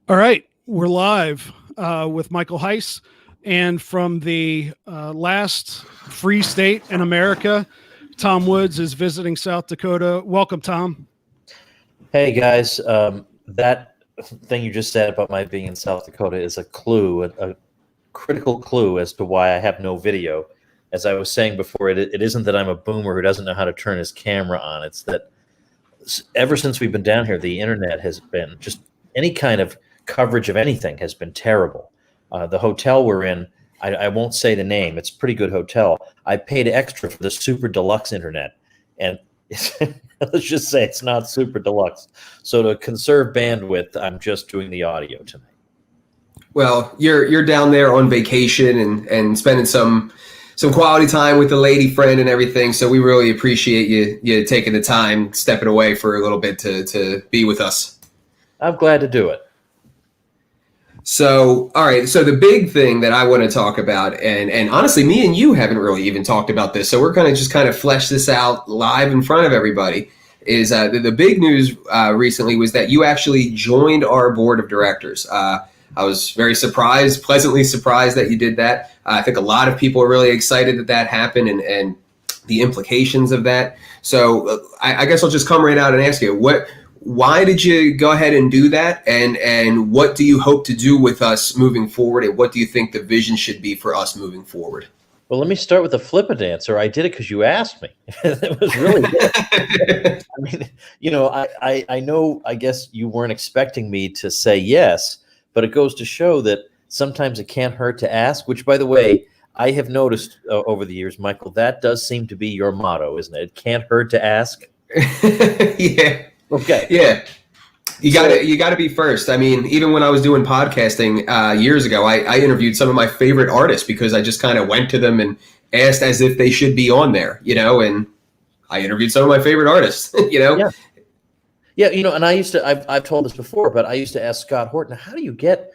All right, we're live with Michael Heiss, and from the last free state in America, Tom Woods is visiting South Dakota. Welcome, Tom. Hey guys, that thing you just said about my being in South Dakota is a clue, a critical clue as to why I have no video. As I was saying before, it isn't that I'm a boomer who doesn't know how to turn his camera on. It's that ever since we've been down here, the internet has been just any kind of coverage of anything has been terrible. The hotel we're in, I won't say the name. It's a pretty good hotel. I paid extra for the super deluxe internet, and let's just say it's not super deluxe. So to conserve bandwidth, I'm just doing the audio tonight. Well, you're down there on vacation and spending some quality time with the lady friend and everything. So we really appreciate you taking the time, stepping away for a little bit to be with us. I'm glad to do it. So, all right. So the big thing that I want to talk about, and honestly, me and you haven't really even talked about this. So we're going to just kind of flesh this out live in front of everybody. Is the big news recently was that you actually joined our board of directors. I was very surprised, pleasantly surprised that you did that. I think a lot of people are really excited that happened and the implications of that. So I guess I'll just come right out and ask you, why did you go ahead and do that? And what do you hope to do with us moving forward? And what do you think the vision should be for us moving forward? Well, let me start with the flippant answer. I did it because you asked me. It was really good. I mean, I know, I guess you weren't expecting me to say yes, but it goes to show that sometimes it can't hurt to ask, which, by the way, I have noticed over the years, Michael, that does seem to be your motto, isn't it? It can't hurt to ask. Yeah. Okay. Yeah. You got to be first. I mean, even when I was doing podcasting years ago, I interviewed some of my favorite artists because I just kind of went to them and asked as if they should be on there, and I interviewed some of my favorite artists, Yeah. Yeah, and I've told this before, but I used to ask Scott Horton, how do you get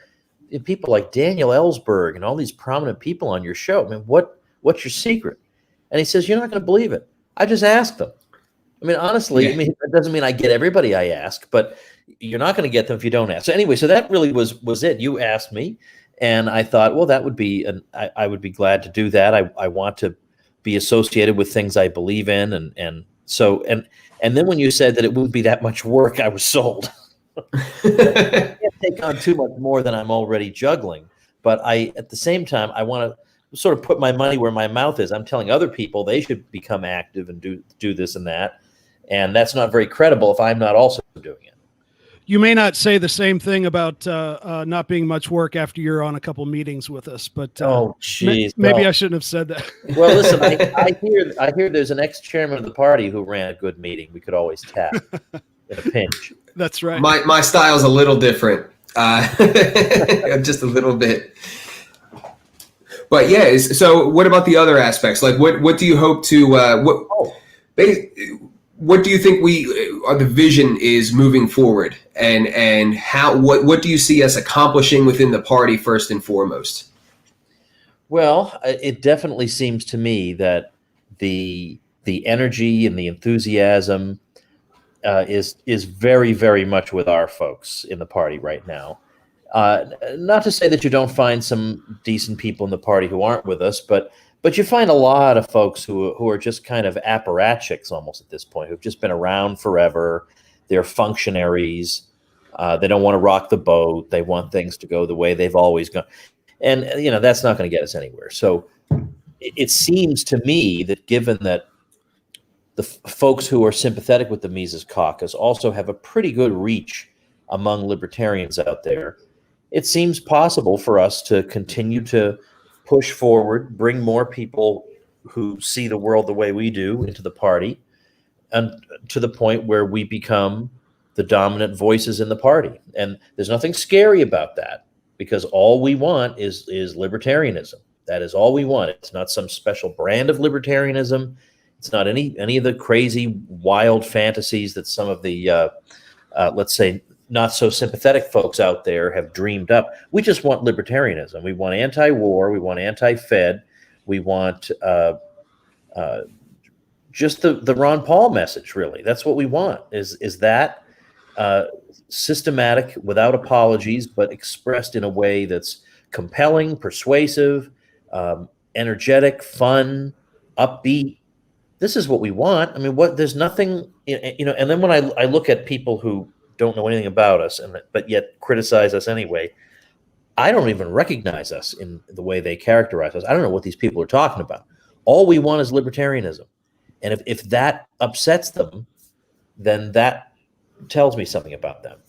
people like Daniel Ellsberg and all these prominent people on your show? I mean, what's your secret? And he says, you're not going to believe it. I just ask them. I mean, honestly, Yeah. that doesn't mean I get everybody I ask, but you're not going to get them if you don't ask. So anyway, so that really was it. You asked me, and I thought, well, that would be, I would be glad to do that. I want to be associated with things I believe in, and then when you said that it wouldn't be that much work, I was sold. I can't take on too much more than I'm already juggling, but at the same time, I want to sort of put my money where my mouth is. I'm telling other people they should become active and do this and that. And that's not very credible if I'm not also doing it. You may not say the same thing about not being much work after you're on a couple meetings with us, but maybe I shouldn't have said that. Well, listen, I hear there's an ex-chairman of the party who ran a good meeting. We could always tap in a pinch. That's right. My style's a little different, just a little bit. But yeah, so what about the other aspects? Like, what do you hope to what do you think the vision is moving forward, and how what do you see us accomplishing within the party first and foremost? Well, it definitely seems to me that the energy and the enthusiasm is very, very much with our folks in the party right now. Not to say that you don't find some decent people in the party who aren't with us, but you find a lot of folks who are just kind of apparatchiks almost at this point, who've just been around forever. They're functionaries. They don't want to rock the boat. They want things to go the way they've always gone. And, that's not going to get us anywhere. So it seems to me that given that the folks who are sympathetic with the Mises Caucus also have a pretty good reach among libertarians out there, it seems possible for us to continue to push forward, bring more people who see the world the way we do into the party, and to the point where we become the dominant voices in the party. And there's nothing scary about that, because all we want is libertarianism. That is all we want. It's not some special brand of libertarianism. It's not any of the crazy, wild fantasies that some of the, let's say, not so sympathetic folks out there have dreamed up. We just want libertarianism. We want anti-war. We want anti-Fed. We want just the Ron Paul message. Really, that's what we want. Is that uh, systematic, without apologies, but expressed in a way that's compelling, persuasive, energetic, fun, upbeat. This is what we want. I mean, there's nothing, and then when I look at people who don't know anything about us but yet criticize us anyway, I don't even recognize us in the way they characterize us. I don't know what these people are talking about. All we want is libertarianism. And if that upsets them, then that tells me something about them.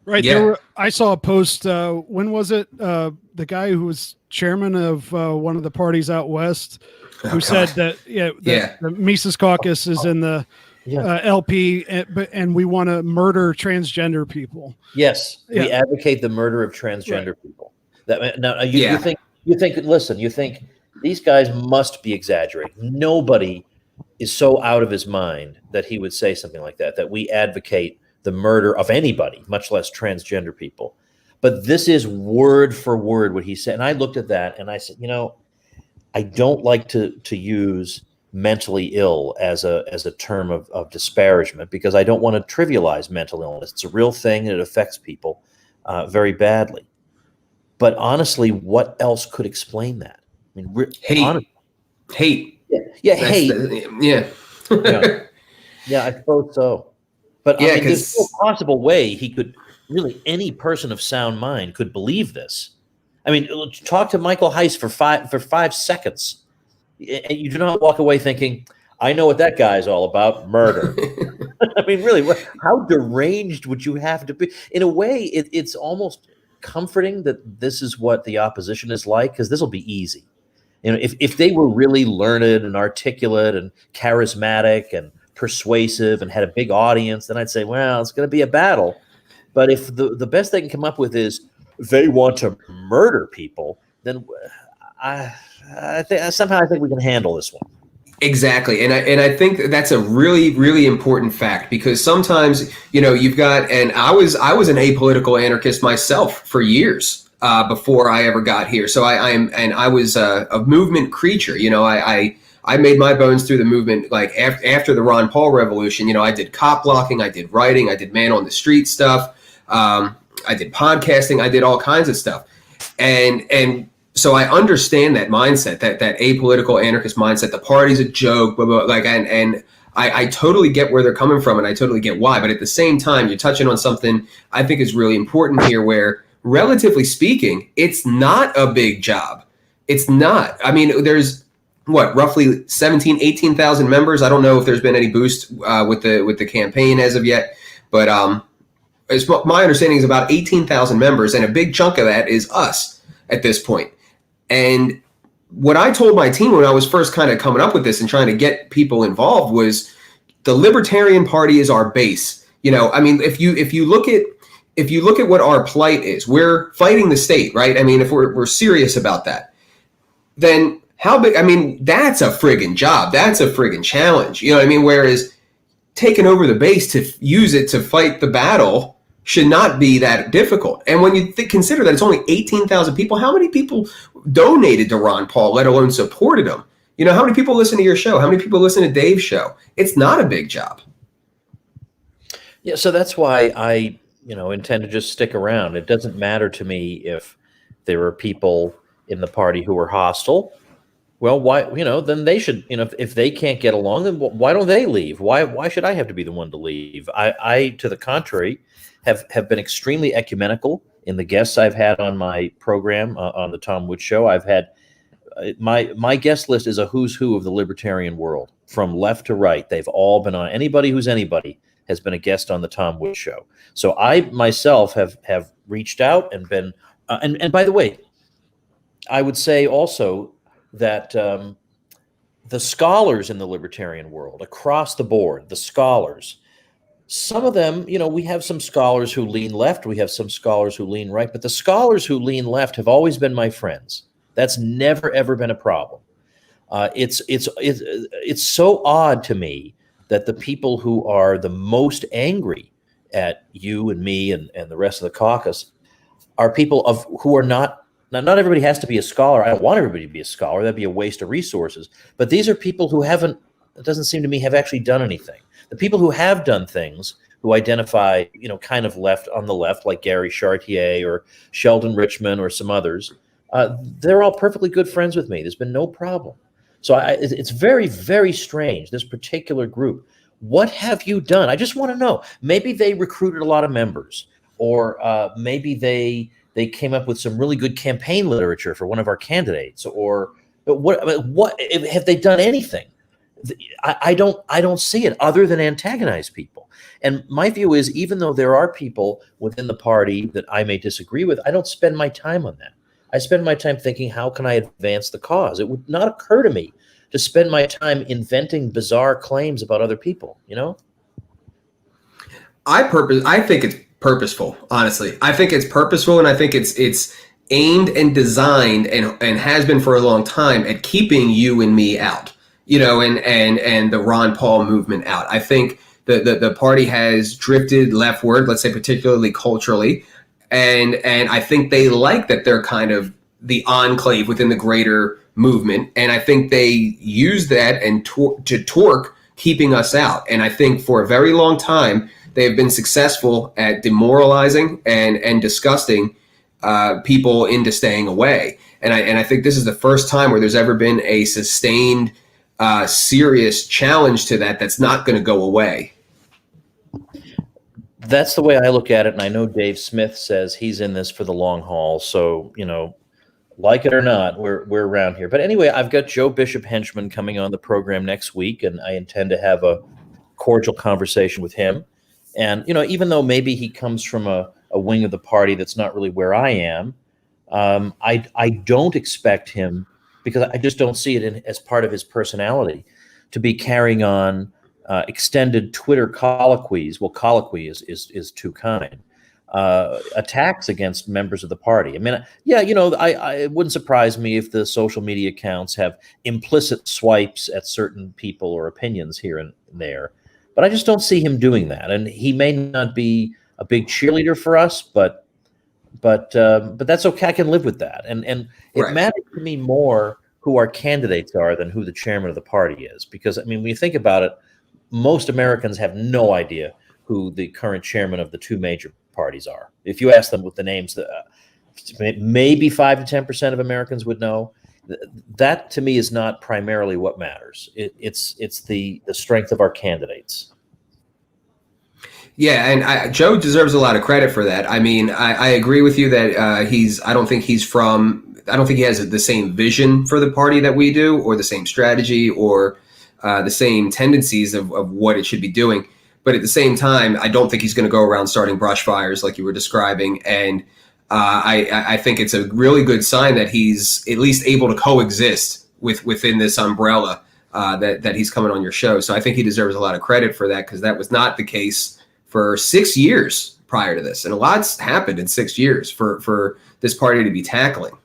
Right. Yeah. I saw a post. When was it? The guy who was chairman of one of the parties out west, who said that the Mises Caucus is in the LP, and we want to murder transgender people. Yes, we advocate the murder of transgender people. You think? Listen, you think these guys must be exaggerating. Nobody is so out of his mind that he would say something like that. That we advocate the murder of anybody, much less transgender people. But this is word for word what he said. And I looked at that and I said, I don't like to use mentally ill as a term of disparagement, because I don't want to trivialize mental illness. It's a real thing and it affects people very badly. But honestly, what else could explain that? I mean, hate. Hate. Yeah, I suppose so. But I mean, there's no possible way any person of sound mind could believe this. I mean, talk to Michael Heiss for 5 seconds, and you do not walk away thinking, I know what that guy's all about, murder. I mean, really, how deranged would you have to be? In a way, it's almost comforting that this is what the opposition is like, because this will be easy. If they were really learned and articulate and charismatic and persuasive and had a big audience, then I'd say, well, it's going to be a battle. But if the best they can come up with is they want to murder people, then I think we can handle this one. Exactly. And I think that's a really, really important fact, because sometimes, you've got, and I was an apolitical anarchist myself for years before I ever got here. So I was a movement creature. I made my bones through the movement, like after the Ron Paul revolution. I did cop blocking, I did writing, I did man on the street stuff. I did podcasting, I did all kinds of stuff. And so I understand that mindset, that apolitical anarchist mindset. The party's a joke, blah, blah, and I totally get where they're coming from, and I totally get why. But at the same time, you're touching on something I think is really important here, where, relatively speaking, it's not a big job. It's not. I mean, there's roughly 18,000 members. I don't know if there's been any boost with the campaign as of yet, but my understanding is about 18,000 members, and a big chunk of that is us at this point. And what I told my team when I was first kind of coming up with this and trying to get people involved was, the Libertarian Party is our base. I mean, if you look at what our plight is, we're fighting the state, right? I mean, if we're serious about that, then how big? I mean, that's a friggin' job. That's a friggin' challenge. You know what I mean? Whereas taking over the base to use it to fight the battle should not be that difficult. And when you consider that it's only 18,000 people, how many people donated to Ron Paul, let alone supported him? How many people listen to your show? How many people listen to Dave's show? It's not a big job. Yeah, so that's why I, intend to just stick around. It doesn't matter to me if there are people in the party who are hostile. Well, why? Then they should. If they can't get along, then why don't they leave? Why should I have to be the one to leave? I to the contrary, have been extremely ecumenical in the guests I've had on my program on the Tom Woods Show. I've had my guest list is a who's who of the libertarian world, from left to right. They've all been on. Anybody who's anybody has been a guest on the Tom Woods Show. So I myself have reached out and been. And by the way, I would say also that the scholars in the libertarian world across the board, the scholars, some of them, we have some scholars who lean left, we have some scholars who lean right, but the scholars who lean left have always been my friends. That's never, ever been a problem. It's so odd to me that the people who are the most angry at you and me and the rest of the caucus are people who are not. Now, not everybody has to be a scholar. I don't want everybody to be a scholar. That'd be a waste of resources. But these are people who it doesn't seem to me, have actually done anything. The people who have done things who identify, kind of left on the left, like Gary Chartier or Sheldon Richman or some others. They're all perfectly good friends with me. There's been no problem. So it's very, very strange, this particular group. What have you done? I just want to know. Maybe they recruited a lot of members, or maybe they came up with some really good campaign literature for one of our candidates, or what have they done anything? I don't see it other than antagonize people. And my view is, even though there are people within the party that I may disagree with, I don't spend my time on that. I spend my time thinking, how can I advance the cause? It would not occur to me to spend my time inventing bizarre claims about other people, I think it's purposeful, honestly. I think it's purposeful, and I think it's aimed and designed and has been for a long time at keeping you and me out, and the Ron Paul movement out. I think the party has drifted leftward, let's say particularly culturally, and I think they like that they're kind of the enclave within the greater movement, and I think they use that and to torque keeping us out. And I think for a very long time they have been successful at demoralizing and disgusting people into staying away. And I think this is the first time where there's ever been a sustained, serious challenge to that that's not going to go away. That's the way I look at it. And I know Dave Smith says he's in this for the long haul. So, like it or not, we're around here. But anyway, I've got Joe Bishop Henchman coming on the program next week, and I intend to have a cordial conversation with him. And, even though maybe he comes from a wing of the party that's not really where I am, I don't expect him, because I just don't see it as part of his personality, to be carrying on extended Twitter colloquies. Well, colloquy is too kind. Attacks against members of the party. I mean, yeah, it wouldn't surprise me if the social media accounts have implicit swipes at certain people or opinions here and there, but I just don't see him doing that. And he may not be a big cheerleader for us, but that's okay. I can live with that. And it Right. matters to me more who our candidates are than who the chairman of the party is, because I mean, when you think about it, most Americans have no idea who the current chairman of the two major parties are. If you ask them what the names, maybe 5 to 10% of Americans would know. That to me is not primarily what matters. It's the strength of our candidates. Yeah, and Joe deserves a lot of credit for that. I mean, I agree with you that I don't think he has the same vision for the party that we do, or the same strategy, or the same tendencies of what it should be doing. But at the same time, I don't think he's going to go around starting brush fires like you were describing. And I think it's a really good sign that he's at least able to coexist within this umbrella that he's coming on your show. So I think he deserves a lot of credit for that, because that was not the case for 6 years prior to this. And a lot's happened in 6 years for this party to be tackling.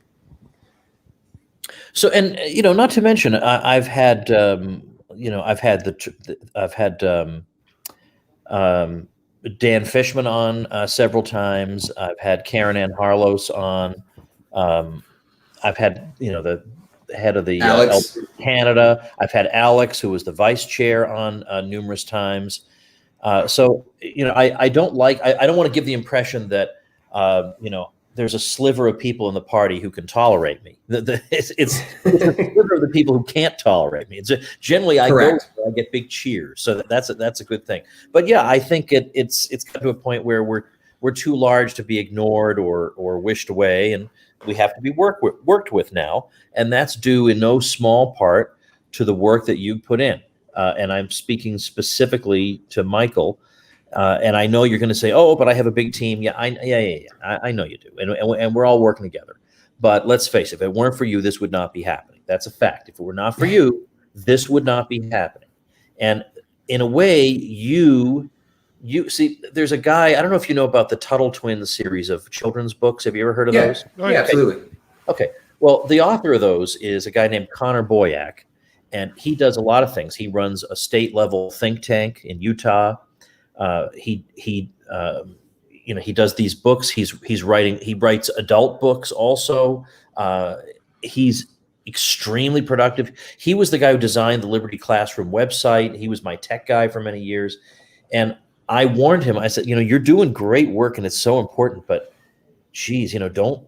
So, and not to mention, I've had Dan Fishman on several times. I've had Karen Ann Harlos on. I've had the head of the Alex. Canada. I've had Alex, who was the vice chair, on numerous times. So I don't want to give the impression that there's a sliver of people in the party who can tolerate me. It's a sliver of the people who can't tolerate me. It's generally I Correct. go, I get big cheers, so that's a good thing. But yeah, I think it's got to a point where we're too large to be ignored or wished away, and we have to be worked with now, and that's due in no small part to the work that you put in. And I'm speaking specifically to Michael. And I know you're going to say, "Oh, but I have a big team." Yeah, I know you do, and we're all working together. But let's face it: if it weren't for you, this would not be happening. That's a fact. If it were not for you, this would not be happening. And in a way, you see, there's a guy. I don't know if you know about the Tuttle Twins series of children's books. Have you ever heard of those? Oh, Yeah, absolutely. Okay. Well, the author of those is a guy named Connor Boyack, and he does a lot of things. He runs a state level think tank in Utah. He does these books. He writes adult books also. He's extremely productive. He was the guy who designed the Liberty Classroom website. He was my tech guy for many years. And I warned him. I said, you're doing great work and it's so important, but geez, don't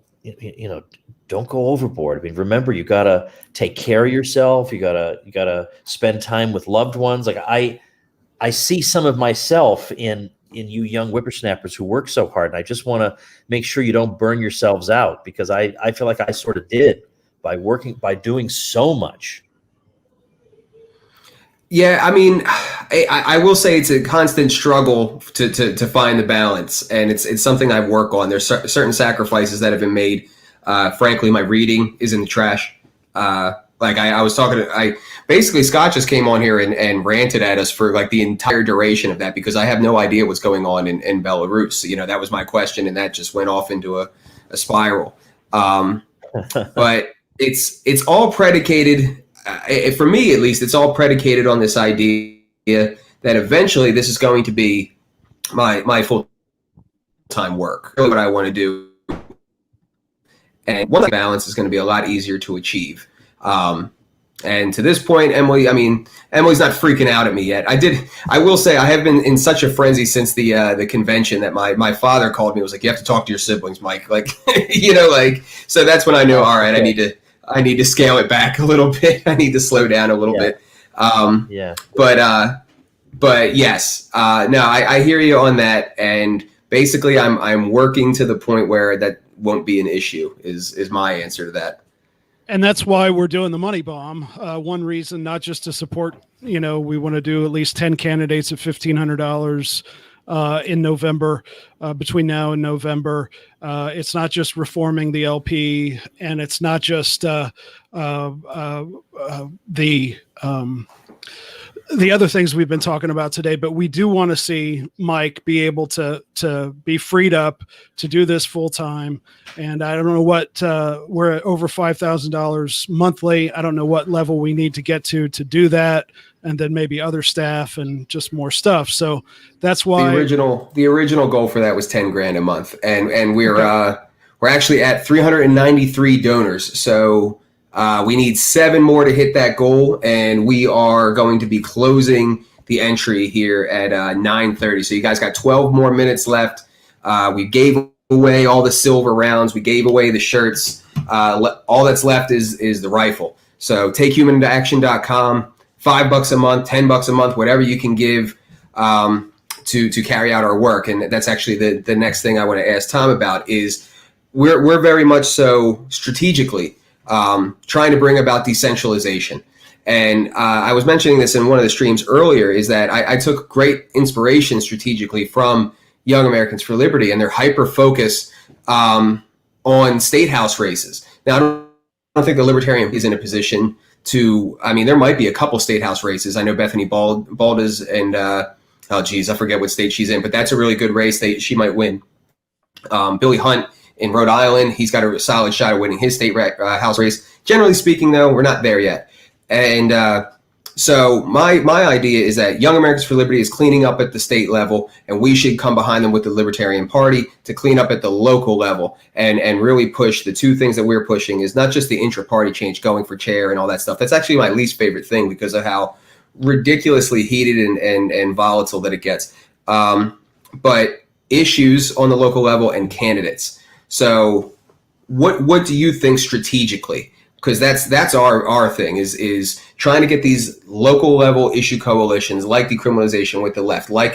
go overboard. I mean, remember, you gotta take care of yourself. You gotta spend time with loved ones. Like I see some of myself in you young whippersnappers who work so hard, and I just want to make sure you don't burn yourselves out, because I feel like I sort of did by doing so much. Yeah, I mean, I will say it's a constant struggle to find the balance, and it's something I work on. There's certain sacrifices that have been made. Frankly, my reading is in the trash. Like I was talking to, basically Scott just came on here and ranted at us for like the entire duration of that, because I have no idea what's going on in Belarus. That was my question, and that just went off into a spiral. But it's all predicated, for me at least, it's all predicated on this idea that eventually this is going to be my full-time work, really what I want to do. And one balance is going to be a lot easier to achieve. And to this point, Emily's not freaking out at me yet. I will say I have been in such a frenzy since the convention that my father called me and was like, you have to talk to your siblings, Mike. Like, so that's when I knew, all right, I need to scale it back a little bit. I need to slow down a little bit. But yes, no, I hear you on that. And basically I'm working to the point where that won't be an issue is my answer to that. And that's why we're doing the money bomb. One reason, not just to support, we want to do at least 10 candidates at $1,500 in November, between now and November. It's not just reforming the LP, and it's not just the other things we've been talking about today, but we do want to see Mike be able to be freed up to do this full time. And I don't know what, we're at over $5,000 monthly. I don't know what level we need to get to do that. And then maybe other staff and just more stuff. So that's why the original goal for that was 10 grand a month. And we're actually at 393 donors. So, we need 7 more to hit that goal, and we are going to be closing the entry here at 9:30. So you guys got 12 more minutes left. We gave away all the silver rounds. We gave away the shirts. All that's left is the rifle. So takehumanoaction.com, $5 a month, $10 a month, whatever you can give to carry out our work. And that's actually the next thing I want to ask Tom about is we're very much so strategically trying to bring about decentralization. And I was mentioning this in one of the streams earlier, is that I took great inspiration strategically from Young Americans for Liberty and their hyper-focus on state house races. Now, I don't think the Libertarian is in a position to, there might be a couple state house races. I know Bethany Baldas and, I forget what state she's in, but that's a really good race. She might win. Billy Hunt in Rhode Island, he's got a solid shot of winning his state house race. Generally speaking, though, we're not there yet. And so my idea is that Young Americans for Liberty is cleaning up at the state level, and we should come behind them with the Libertarian Party to clean up at the local level and really push the two things that we're pushing is not just the intra-party change, going for chair and all that stuff. That's actually my least favorite thing because of how ridiculously heated and volatile that it gets. But issues on the local level and candidates. So what do you think strategically? Because that's our thing is trying to get these local level issue coalitions like decriminalization with the left, like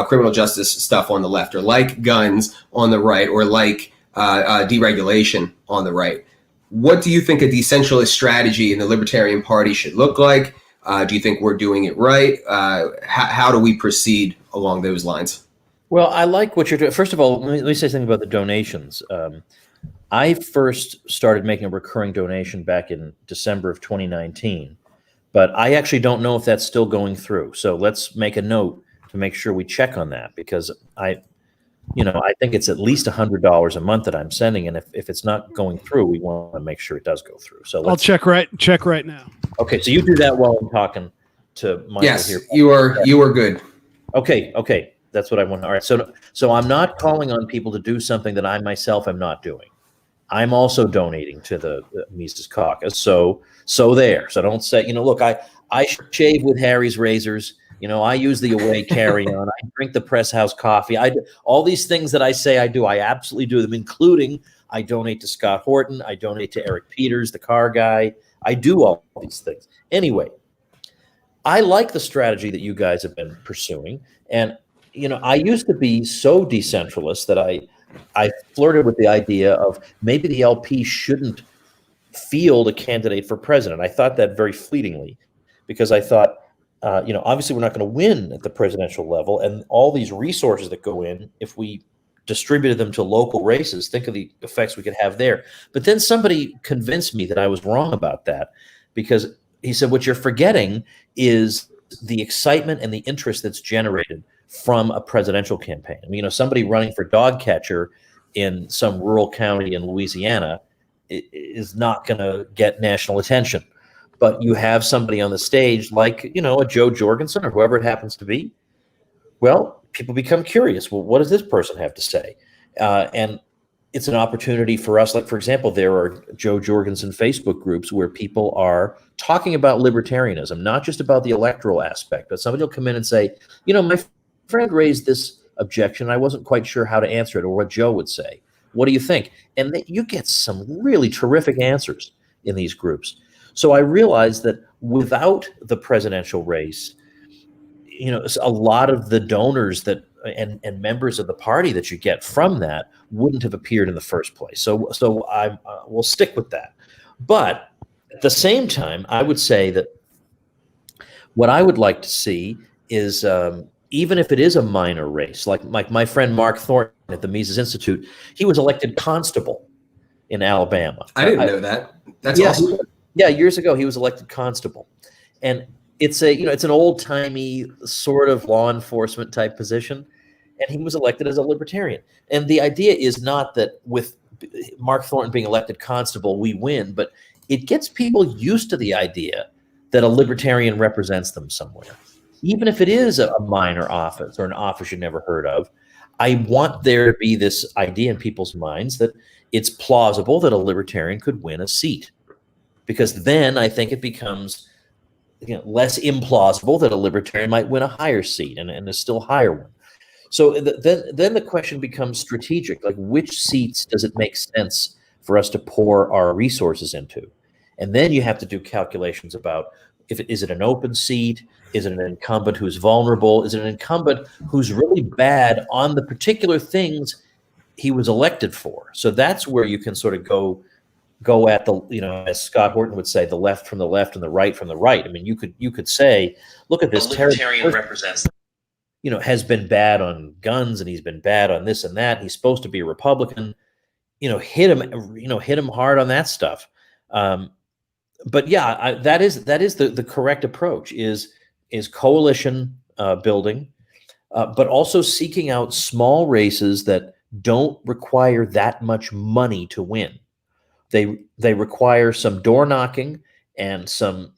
criminal justice stuff on the left, or like guns on the right, or like deregulation on the right. What do you think a decentralized strategy in the Libertarian Party should look like? Do you think we're doing it right? How do we proceed along those lines? Well, I like what you're doing. First of all, let me say something about the donations. I first started making a recurring donation back in December of 2019, but I actually don't know if that's still going through. So let's make a note to make sure we check on that, because I think it's at least $100 a month that I'm sending, and if it's not going through, we want to make sure it does go through. So I'll check right now. Okay, so you do that while I'm talking to Michael yes, here. You are good. Okay. That's what I want. All right. So I'm not calling on people to do something that I myself am not doing. I'm also donating to the Mises Caucus. So there. So don't say, look, I shave with Harry's razors. I use the away carry-on. I drink the press house coffee. All these things that I say I do, I absolutely do them, including I donate to Scott Horton. I donate to Eric Peters, the car guy. I do all these things. Anyway, I like the strategy that you guys have been pursuing. And, I used to be so decentralist that I flirted with the idea of maybe the LP shouldn't field a candidate for president. I thought that very fleetingly because I thought, obviously we're not going to win at the presidential level, and all these resources that go in, if we distributed them to local races, think of the effects we could have there. But then somebody convinced me that I was wrong about that, because he said, what you're forgetting is the excitement and the interest that's generated from a presidential campaign. I mean, somebody running for dog catcher in some rural county in Louisiana is not going to get national attention. But you have somebody on the stage like, a Joe Jorgensen or whoever it happens to be. Well, people become curious. Well, what does this person have to say? And it's an opportunity for us. Like, for example, there are Joe Jorgensen Facebook groups where people are talking about libertarianism, not just about the electoral aspect, but somebody will come in and say, my friend raised this objection. I wasn't quite sure how to answer it or what Joe would say. What do you think? And you get some really terrific answers in these groups. So I realized that without the presidential race, a lot of the donors that and members of the party that you get from that wouldn't have appeared in the first place. So I will stick with that. But at the same time, I would say that what I would like to see is even if it is a minor race, like my friend Mark Thornton at the Mises Institute, he was elected constable in Alabama. I didn't know that. That's awesome. Yeah, years ago he was elected constable, and it's an old timey sort of law enforcement type position, and he was elected as a libertarian. And the idea is not that with Mark Thornton being elected constable we win, but it gets people used to the idea that a libertarian represents them somewhere, even if it is a minor office or an office you never heard of. I want there to be this idea in people's minds that it's plausible that a libertarian could win a seat. Because then I think it becomes less implausible that a libertarian might win a higher seat and a still higher one. So then the question becomes strategic, like which seats does it make sense for us to pour our resources into? And then you have to do calculations about is it an open seat? Is it an incumbent who's vulnerable? Is it an incumbent who's really bad on the particular things he was elected for? So that's where you can sort of go at the, as Scott Horton would say, the left from the left and the right from the right. I mean, you could say, look at this libertarian represents, has been bad on guns and he's been bad on this and that. He's supposed to be a Republican. Hit him hard on that stuff. But yeah, that is the correct approach is coalition building, but also seeking out small races that don't require that much money to win. They require some door knocking and some,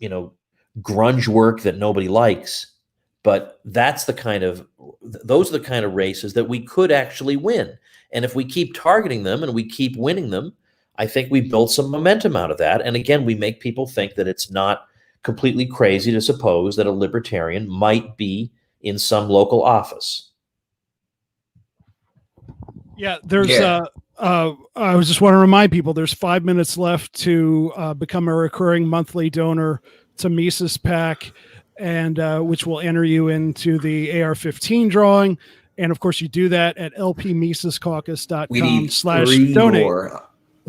grunge work that nobody likes, but those are the kind of races that we could actually win. And if we keep targeting them and we keep winning them, I think we build some momentum out of that. And again, we make people think that it's not completely crazy to suppose that a libertarian might be in some local office. Yeah, I was just want to remind people there's 5 minutes left to become a recurring monthly donor to Mises PAC, and which will enter you into the AR-15 drawing. And of course, you do that at lpmisescaucus.com/donate.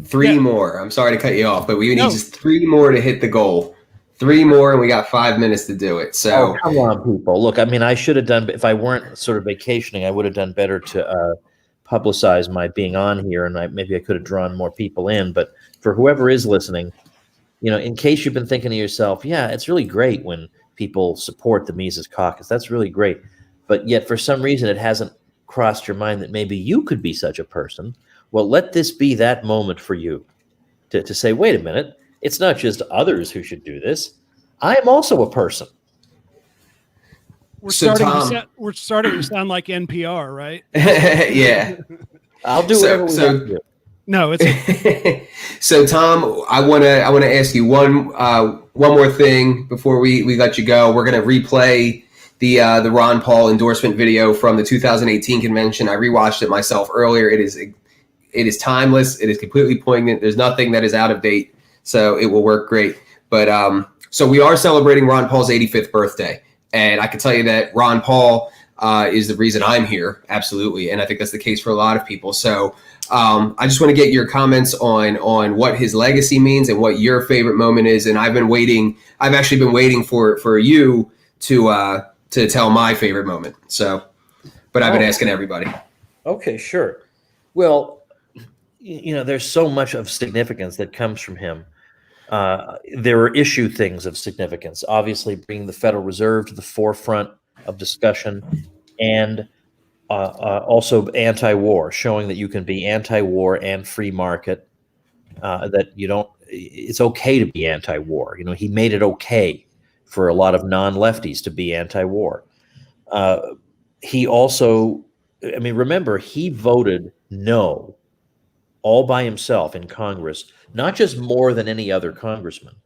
Three more. I'm sorry to cut you off, but we need just 3 more to hit the goal. 3 more, and we got 5 minutes to do it. So come on, people. Look, I mean, I should have done, if I weren't sort of vacationing, I would have done better to publicize my being on here, and maybe I could have drawn more people in. But for whoever is listening, in case you've been thinking to yourself, yeah, it's really great when people support the Mises Caucus. That's really great. But yet for some reason it hasn't crossed your mind that maybe you could be such a person. Well, let this be that moment for you to say, wait a minute, it's not just others who should do this. I am also a person. We're starting to sound like NPR, right? Yeah. I'll do whatever we have to do. No, it's So Tom, I wanna ask you one more thing before we let you go. We're gonna replay the Ron Paul endorsement video from the 2018 convention. I rewatched it myself earlier. It is timeless. It is completely poignant. There's nothing that is out of date, so it will work great. But so we are celebrating Ron Paul's 85th birthday, and I can tell you that Ron Paul is the reason I'm here, absolutely, and I think that's the case for a lot of people. So I just want to get your comments on what his legacy means and what your favorite moment is. And I've actually been waiting for you to tell my favorite moment. So, but I've been asking everybody. Okay, sure. Well, there's so much of significance that comes from him. There are issue things of significance, obviously bringing the Federal Reserve to the forefront of discussion, and also anti-war, showing that you can be anti-war and free market, that it's okay to be anti-war. He made it okay for a lot of non-lefties to be anti-war. He also, remember, he voted no all by himself in Congress, not just more than any other congressman.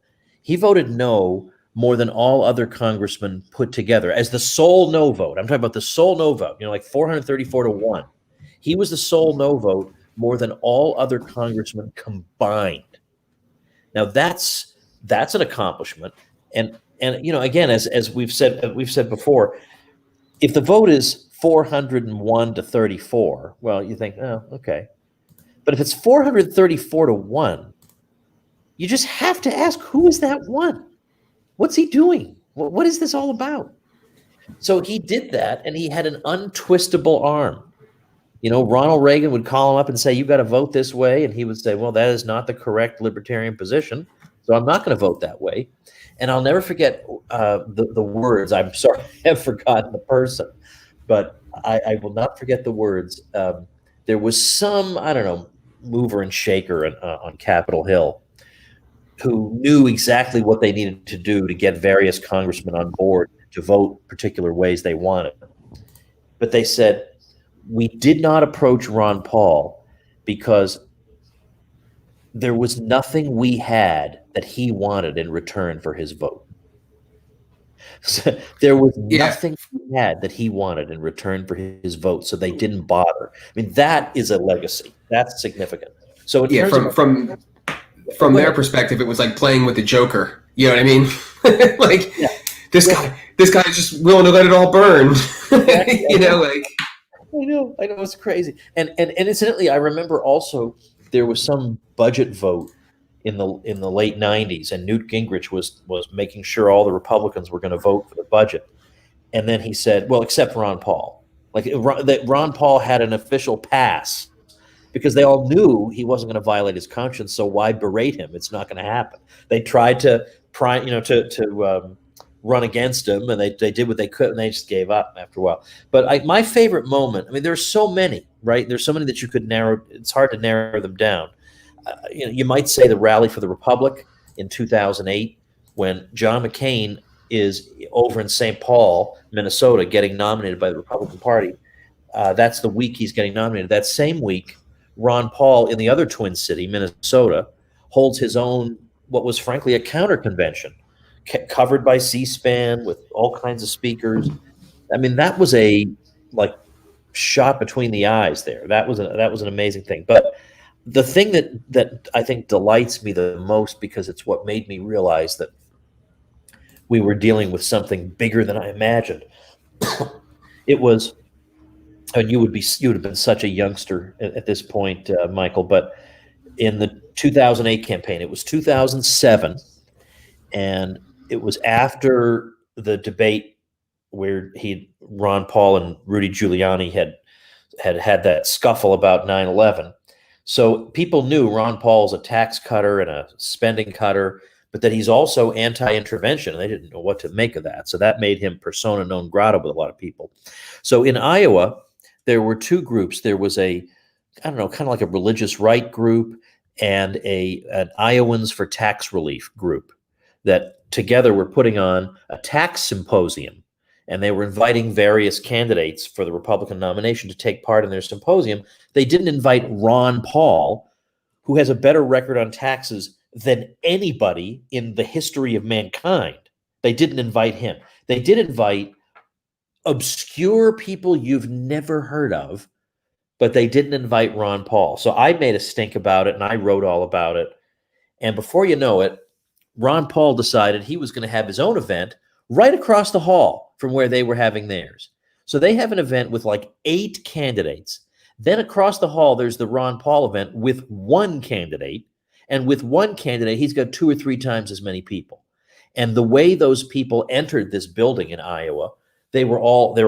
He voted no more than all other congressmen put together as the sole no vote. I'm talking about the sole no vote, like 434 to 1. He was the sole no vote more than all other congressmen combined. Now that's an accomplishment. And again, as we've said before, if the vote is 401 to 34, well, you think, oh, okay. But if it's 434 to 1, you just have to ask, who is that one? What's he doing? What is this all about? So he did that, and he had an untwistable arm. Ronald Reagan would call him up and say, "You got to vote this way," and he would say, "Well, that is not the correct libertarian position, so I'm not going to vote that way." And I'll never forget the words. I'm sorry, I've forgotten the person, but I will not forget the words. There was some, I don't know, mover and shaker on Capitol Hill who knew exactly what they needed to do to get various congressmen on board to vote particular ways they wanted. But they said, we did not approach Ron Paul because there was nothing we had that he wanted in return for his vote. So there was nothing he had that he wanted in return for his vote, so they didn't bother. That is a legacy. That's significant. So from their perspective, it was like playing with the Joker. You know what I mean? This guy is just willing to let it all burn. I know, it's crazy. And incidentally, I remember also there was some budget vote in the late 90s, and Newt Gingrich was making sure all the Republicans were going to vote for the budget. And then he said, well, except Ron Paul. That Ron Paul had an official pass because they all knew he wasn't going to violate his conscience, so why berate him? It's not going to happen. They tried to run against him, and they did what they could, and they just gave up after a while. But my favorite moment, there's so many, right? There's so many that you could narrow. It's hard to narrow them down. You might say the Rally for the Republic in 2008, when John McCain is over in St. Paul, Minnesota, getting nominated by the Republican Party. That's the week he's getting nominated. That same week, Ron Paul in the other Twin City, Minnesota, holds his own, what was frankly a counter convention, covered by C-SPAN with all kinds of speakers. That was a shot between the eyes there. That was an amazing thing. But the thing that I think delights me the most, because it's what made me realize that we were dealing with something bigger than I imagined. It was, and you would have been such a youngster at this point, Michael, but in the 2008 campaign, it was 2007, and it was after the debate where Ron Paul and Rudy Giuliani had that scuffle about 9/11. So people knew Ron Paul's a tax cutter and a spending cutter, but that he's also anti-intervention. They didn't know what to make of that. So that made him persona non grata with a lot of people. So in Iowa, there were two groups. There was kind of like a religious right group and an Iowans for Tax Relief group that together were putting on a tax symposium. And they were inviting various candidates for the Republican nomination to take part in their symposium. They didn't invite Ron Paul, who has a better record on taxes than anybody in the history of mankind. They didn't invite him. They did invite obscure people you've never heard of, but they didn't invite Ron Paul. So I made a stink about it and I wrote all about it. And before you know it, Ron Paul decided he was going to have his own event right across the hall from where they were having theirs. So they have an event with like 8 candidates. Then across the hall, there's the Ron Paul event with 1 candidate. And with 1 candidate, he's got 2 or 3 times as many people. And the way those people entered this building in Iowa, they were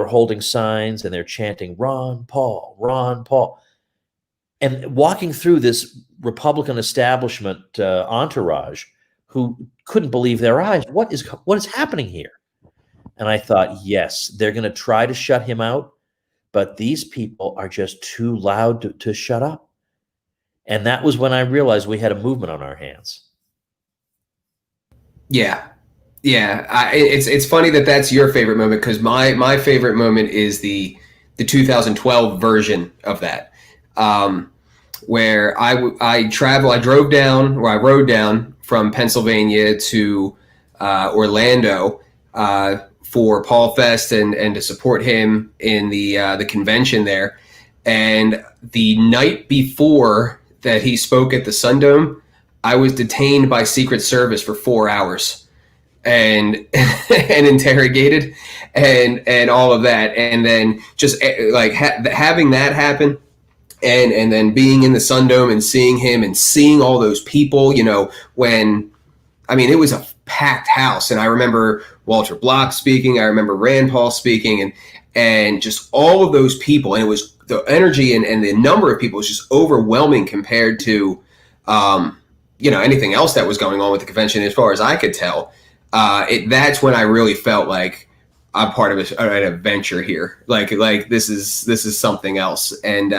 holding signs and they're chanting, Ron Paul, Ron Paul. And walking through this Republican establishment entourage who couldn't believe their eyes. What is happening here? And I thought, yes, they're going to try to shut him out, but these people are just too loud to shut up. And that was when I realized we had a movement on our hands. Yeah. It's funny that that's your favorite moment, because my favorite moment is the 2012 version of that, where I rode down from Pennsylvania to Orlando for Paul Fest and to support him in the convention there. And the night before that he spoke at the Sundome, I was detained by Secret Service for 4 hours and and interrogated and all of that. And then just like having that happen, and then being in the Sundome and seeing him and seeing all those people, when, I mean, it was a packed house. And I remember Walter Block speaking. I remember Rand Paul speaking, and just all of those people. And it was the energy and the number of people was just overwhelming compared to, anything else that was going on with the convention, as far as I could tell. That's when I really felt like I'm part of an adventure here. Like this is something else. And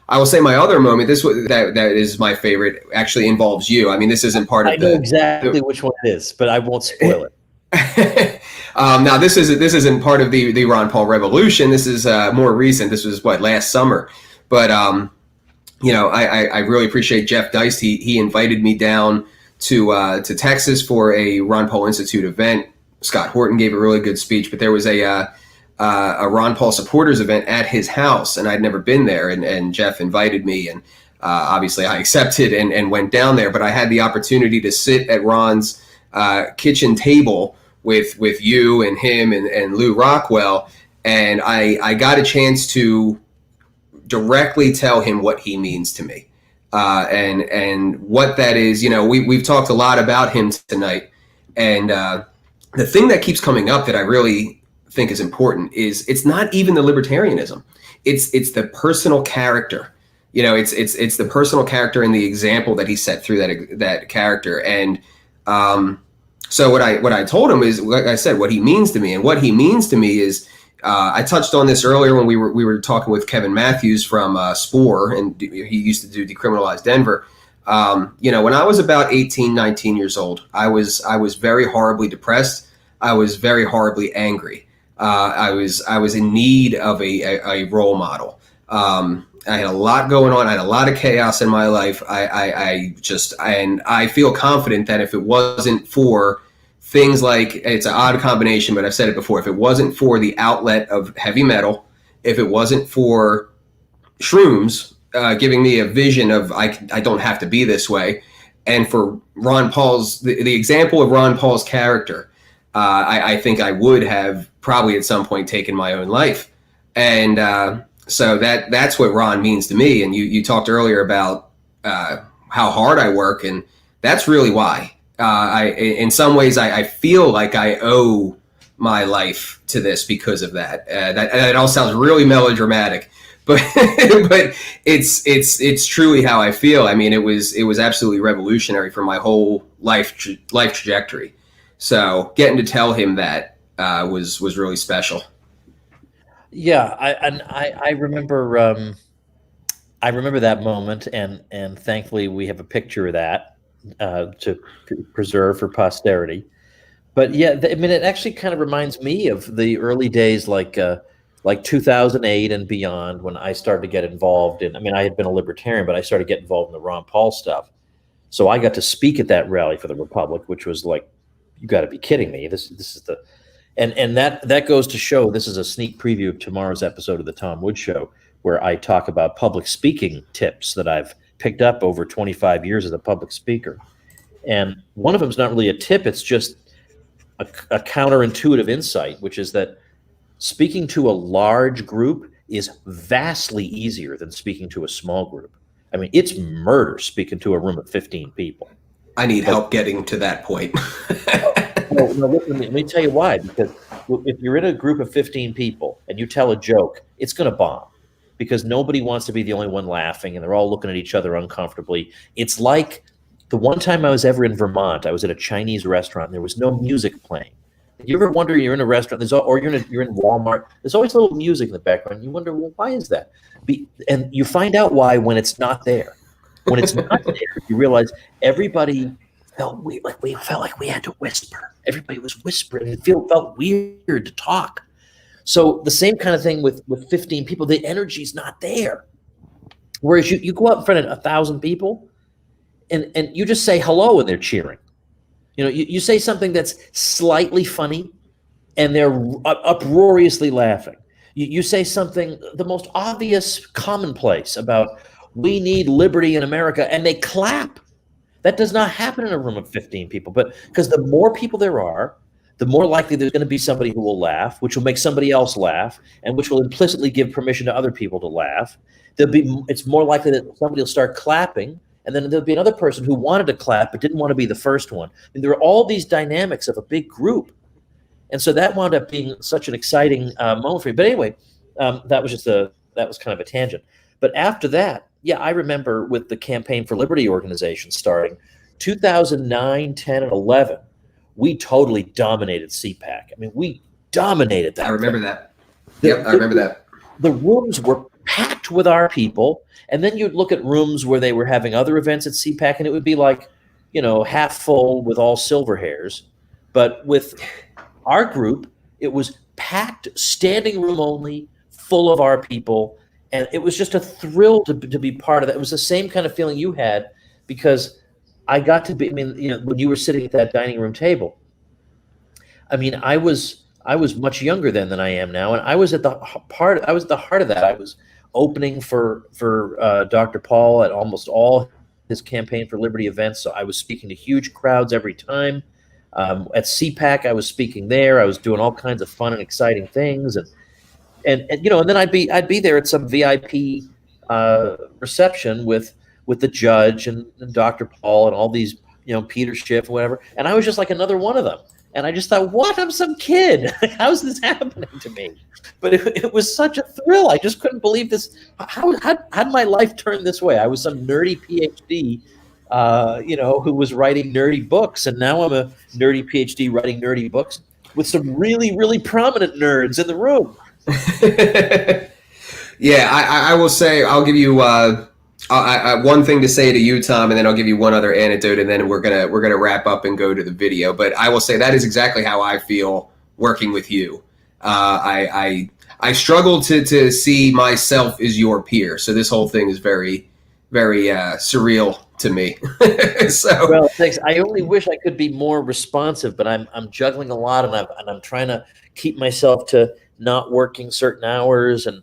I will say my other moment, that is my favorite, actually involves you. I mean, this isn't part of I know exactly which one it is, but I won't spoil it. Now, this isn't part of the Ron Paul revolution. This is more recent. This was last summer. But I really appreciate Jeff Deist. He invited me down to Texas for a Ron Paul Institute event. Scott Horton gave a really good speech, but there was a Ron Paul supporters event at his house, and I'd never been there. And Jeff invited me, and obviously I accepted and went down there. But I had the opportunity to sit at Ron's kitchen table with you and him and Lou Rockwell, and I got a chance to directly tell him what he means to me, and what that is. We've talked a lot about him tonight, and the thing that keeps coming up that I really think is important is it's not even the libertarianism. It's the personal character. It's the personal character and the example that he set through that character. And so what I told him is, like I said, what he means to me. And what he means to me is, I touched on this earlier when we were talking with Kevin Matthews from Spore, and he used to do Decriminalize Denver. When I was about 18, 19 years old, I was very horribly depressed. I was very horribly angry. I was in need of a role model. I had a lot going on. I had a lot of chaos in my life. I feel confident that if it wasn't for things like, it's an odd combination, but I've said it before, if it wasn't for the outlet of heavy metal, if it wasn't for shrooms giving me a vision of I don't have to be this way, and for Ron Paul's, the example of Ron Paul's character, I think I would have probably at some point taken my own life. And so that's what Ron means to me. And you talked earlier about how hard I work, and that's really why. In some ways, I feel like I owe my life to this because of that. That all sounds really melodramatic, but but it's truly how I feel. I mean, it was absolutely revolutionary for my whole life trajectory. So getting to tell him that was really special. Yeah, I remember that moment, and thankfully we have a picture of that to preserve for posterity. But yeah, I mean, it actually kind of reminds me of the early days, like 2008 and beyond, when I started to get involved in. I mean, I had been a libertarian, but I started getting involved in the Ron Paul stuff. So I got to speak at that rally for the Republic, which was like, you got to be kidding me! This is And that goes to show, this is a sneak preview of tomorrow's episode of the Tom Woods Show, where I talk about public speaking tips that I've picked up over 25 years as a public speaker. And one of them is not really a tip, it's just a counterintuitive insight, which is that speaking to a large group is vastly easier than speaking to a small group. I mean, it's murder speaking to a room of 15 people. I need help getting to that point. Well, let me tell you why. Because if you're in a group of 15 people and you tell a joke, it's going to bomb because nobody wants to be the only one laughing and they're all looking at each other uncomfortably. It's like the one time I was ever in Vermont, I was at a Chinese restaurant and there was no music playing. You ever wonder, you're in a restaurant, or you're in Walmart, there's always a little music in the background. You wonder, well, why is that? And you find out why when it's not there. When it's not there, you realize everybody felt like we had to whisper. Everybody was whispering. It felt weird to talk. So the same kind of thing with 15 people, the energy's not there. Whereas you go out in front of 1,000 people and you just say hello and they're cheering. You say something that's slightly funny and they're uproariously laughing. You say something, the most obvious commonplace about we need liberty in America, and they clap. That does not happen in a room of 15 people. But because the more people there are, the more likely there's going to be somebody who will laugh, which will make somebody else laugh, and which will implicitly give permission to other people to laugh. It's more likely that somebody will start clapping, and then there'll be another person who wanted to clap but didn't want to be the first one. And there are all these dynamics of a big group. And so that wound up being such an exciting moment for me. But anyway, that was kind of a tangent. But after that, yeah, I remember with the Campaign for Liberty organization starting 2009, 10, and 11, we totally dominated CPAC. I mean, we dominated that. I remember that. Yep, I remember that. The rooms were packed with our people. And then you'd look at rooms where they were having other events at CPAC, and it would be like, half full with all silver hairs. But with our group, it was packed, standing room only, full of our people. And it was just a thrill to be part of that. It was the same kind of feeling you had because I got to be, when you were sitting at that dining room table, I was much younger then than I am now. And I was at the heart of that. I was opening for Dr. Paul at almost all his Campaign for Liberty events. So I was speaking to huge crowds every time. At CPAC, I was speaking there. I was doing all kinds of fun and exciting things. And then I'd be there at some VIP reception with the judge and Dr. Paul and all these, Peter Schiff and whatever. And I was just like another one of them. And I just thought, what? I'm some kid. How's this happening to me? But it was such a thrill. I just couldn't believe this. How did my life turn this way? I was some nerdy PhD, who was writing nerdy books. And now I'm a nerdy PhD writing nerdy books with some really, really prominent nerds in the room. Yeah, I will say, I'll give you one thing to say to you, Tom, and then I'll give you one other anecdote, and then we're gonna wrap up and go to the video. But I will say that is exactly how I feel working with you. I struggle to see myself as your peer, so this whole thing is very, very surreal to me. So, well, thanks. I only wish I could be more responsive, but I'm juggling a lot, and I'm trying to keep myself to not working certain hours and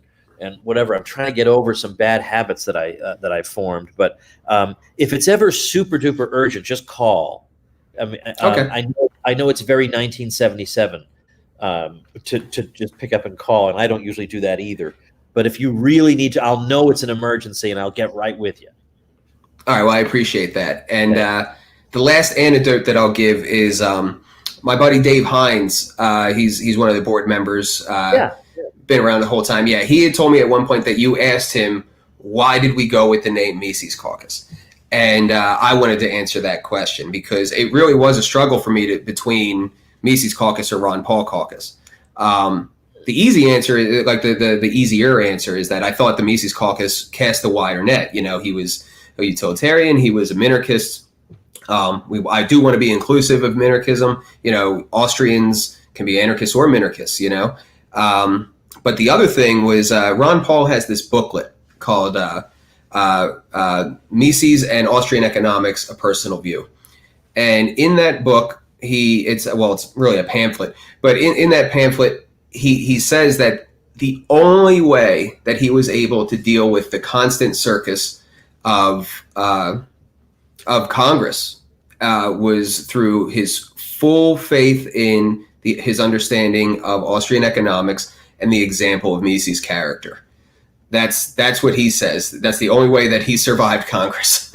whatever. I'm trying to get over some bad habits that I formed. But if it's ever super duper urgent, just call. Okay. I know it's very 1977 to just pick up and call, and I don't usually do that either. But if you really need to, I'll know it's an emergency, and I'll get right with you. All right. Well, I appreciate that. And the last anecdote that I'll give is my buddy Dave Hines. He's one of the board members. Been around the whole time. Yeah, he had told me at one point that you asked him, why did we go with the name Mises Caucus? And I wanted to answer that question because it really was a struggle for me between Mises Caucus or Ron Paul Caucus. The easy answer, like the easier answer, is that I thought the Mises Caucus cast a wider net. He was a utilitarian. He was a minarchist. I do want to be inclusive of minarchism. Austrians can be anarchists or minarchists, but the other thing was Ron Paul has this booklet called Mises and Austrian Economics, A Personal View. And in that book, it's really a pamphlet, but in that pamphlet, he says that the only way that he was able to deal with the constant circus of Congress was through his full faith in his understanding of Austrian economics and the example of Mises' character. That's what he says. That's the only way that he survived Congress.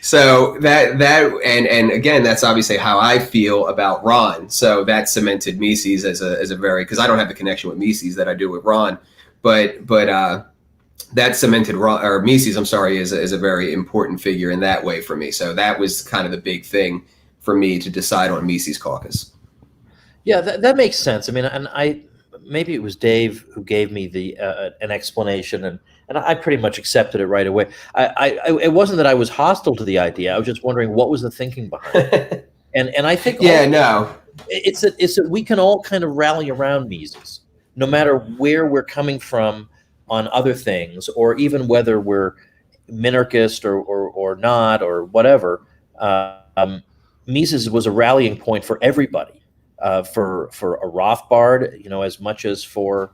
So and again, that's obviously how I feel about Ron. So that cemented Mises as a very, because I don't have the connection with Mises that I do with Ron, but that cemented Ron, or Mises, I'm sorry, is a very important figure in that way for me. So that was kind of the big thing for me to decide on Mises Caucus. Yeah, that makes sense. I mean, and maybe it was Dave who gave me an explanation, and I pretty much accepted it right away. It wasn't that I was hostile to the idea. I was just wondering what was the thinking behind it. and I think it's that we can all kind of rally around Mises, no matter where we're coming from on other things, or even whether we're minarchist or not or whatever. Mises was a rallying point for everybody. For a Rothbard, as much as for,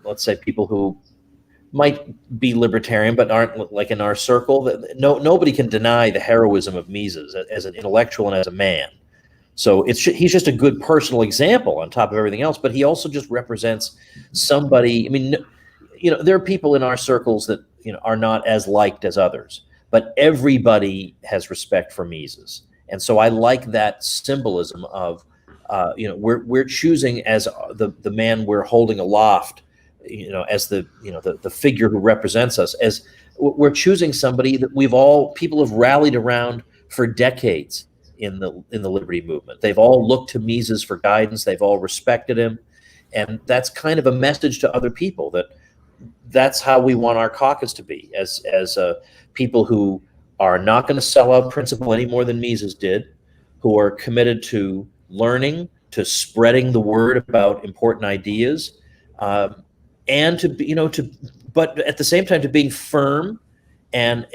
let's say people who might be libertarian but aren't like in our circle. Nobody can deny the heroism of Mises as an intellectual and as a man. So he's just a good personal example on top of everything else. But he also just represents somebody. I mean, there are people in our circles that are not as liked as others, but everybody has respect for Mises, and so I like that symbolism of. We're choosing as the man we're holding aloft, as the figure who represents us, as we're choosing somebody that people have rallied around for decades in the liberty movement. They've all looked to Mises for guidance. They've all respected him, and that's kind of a message to other people that's how we want our caucus to be, as people who are not going to sell out principle any more than Mises did, who are committed to learning, to spreading the word about important ideas, and but at the same time to being firm and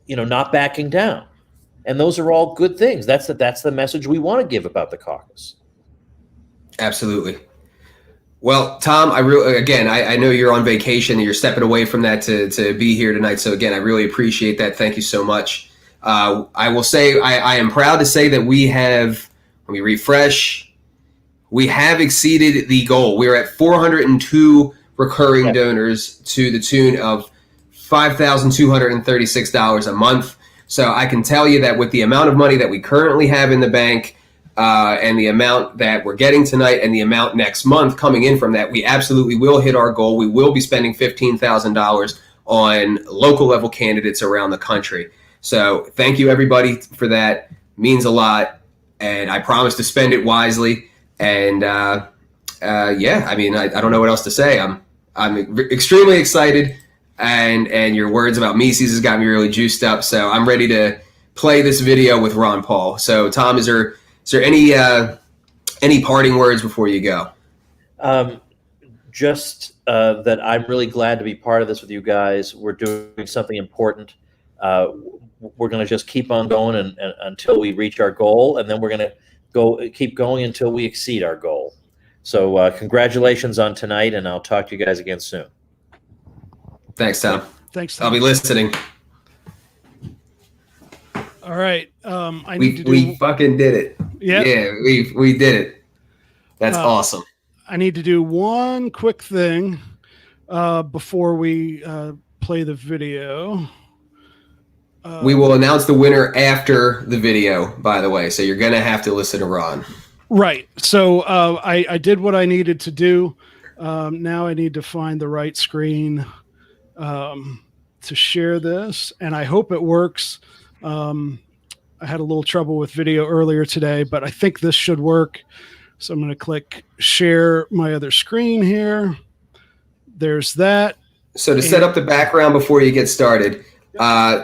not backing down. And those are all good things. That's the message we want to give about the caucus. Absolutely. Well, Tom, I know you're on vacation and you're stepping away from that to be here tonight. So again, I really appreciate that. Thank you so much. I will say I am proud to say that we have, let me refresh, we have exceeded the goal. We're at 402 recurring donors to the tune of $5,236 a month. So I can tell you that with the amount of money that we currently have in the bank, and the amount that we're getting tonight and the amount next month coming in from that, we absolutely will hit our goal. We will be spending $15,000 on local level candidates around the country. So thank you, everybody, for that. Means a lot, and I promise to spend it wisely. And I don't know what else to say. I'm extremely excited, and your words about Mises has got me really juiced up. So I'm ready to play this video with Ron Paul. So Tom, is there any parting words before you go? Just that I'm really glad to be part of this with you guys. We're doing something important. We're going to just keep on going and until we reach our goal, and then we're going to keep going until we exceed our goal. So congratulations on tonight, and I'll talk to you guys again soon. Thanks, Tom. Thanks, Tom. I'll be listening. All right. We fucking did it. Yep. Yeah, we did it. That's awesome. I need to do one quick thing before we play the video. We will announce the winner after the video, by the way. So you're going to have to listen to Ron. Right. So I did what I needed to do. Now I need to find the right screen to share this, and I hope it works. I had a little trouble with video earlier today, but I think this should work. So I'm going to click share my other screen here. There's that. So to set up the background before you get started,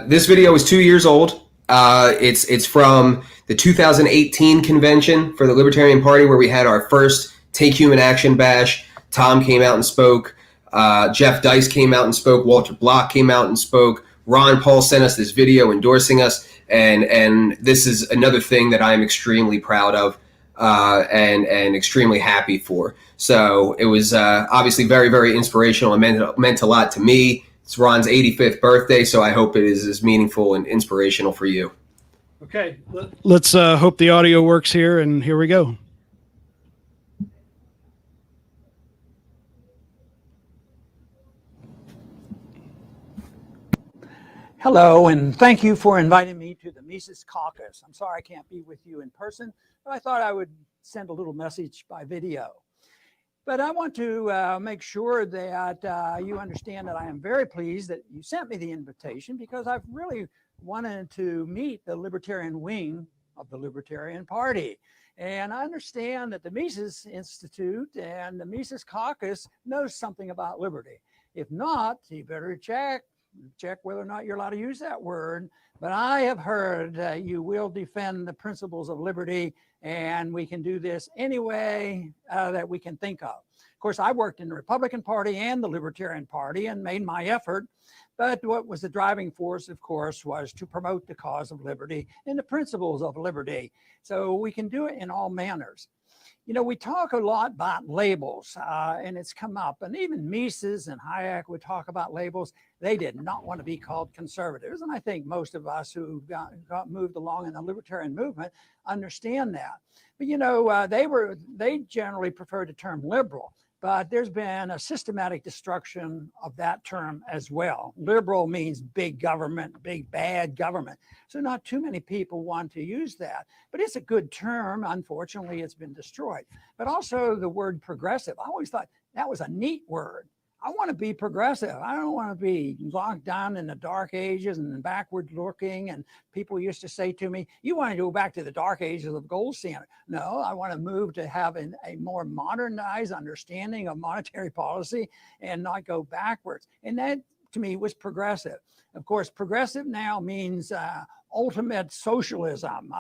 this video is 2 years old. It's from the 2018 convention for the Libertarian Party, where we had our first Take Human Action bash. Tom came out and spoke. Jeff Dice came out and spoke. Walter Block came out and spoke. Ron Paul sent us this video endorsing us. And this is another thing that I'm extremely proud of, and extremely happy for. So it was obviously very, very inspirational and meant a lot to me. It's Ron's 85th birthday, so I hope it is as meaningful and inspirational for you. Okay, let's hope the audio works here, and here we go. Hello, and thank you for inviting me to the Mises Caucus. I'm sorry I can't be with you in person, but I thought I would send a little message by video. But I want to make sure that you understand that I am very pleased that you sent me the invitation, because I've really wanted to meet the libertarian wing of the Libertarian Party. And I understand that the Mises Institute and the Mises Caucus knows something about liberty. If not, you better check whether or not you're allowed to use that word. But I have heard you will defend the principles of liberty, and we can do this any way that we can think of. Of course, I worked in the Republican Party and the Libertarian Party and made my effort. But what was the driving force, of course, was to promote the cause of liberty and the principles of liberty. So we can do it in all manners. You know, we talk a lot about labels, and it's come up. And even Mises and Hayek would talk about labels. They did not want to be called conservatives. And I think most of us who got moved along in the libertarian movement understand that. But, you know, they generally preferred the term liberal. But there's been a systematic destruction of that term as well. Liberal means big government, big bad government. So not too many people want to use that. But it's a good term. Unfortunately, it's been destroyed. But also the word progressive. I always thought that was a neat word. I want to be progressive. I don't want to be locked down in the dark ages and backward looking. And people used to say to me, you want to go back to the dark ages of gold standard. No, I want to move to have a more modernized understanding of monetary policy and not go backwards. And that, to me, was progressive. Of course, progressive now means ultimate socialism.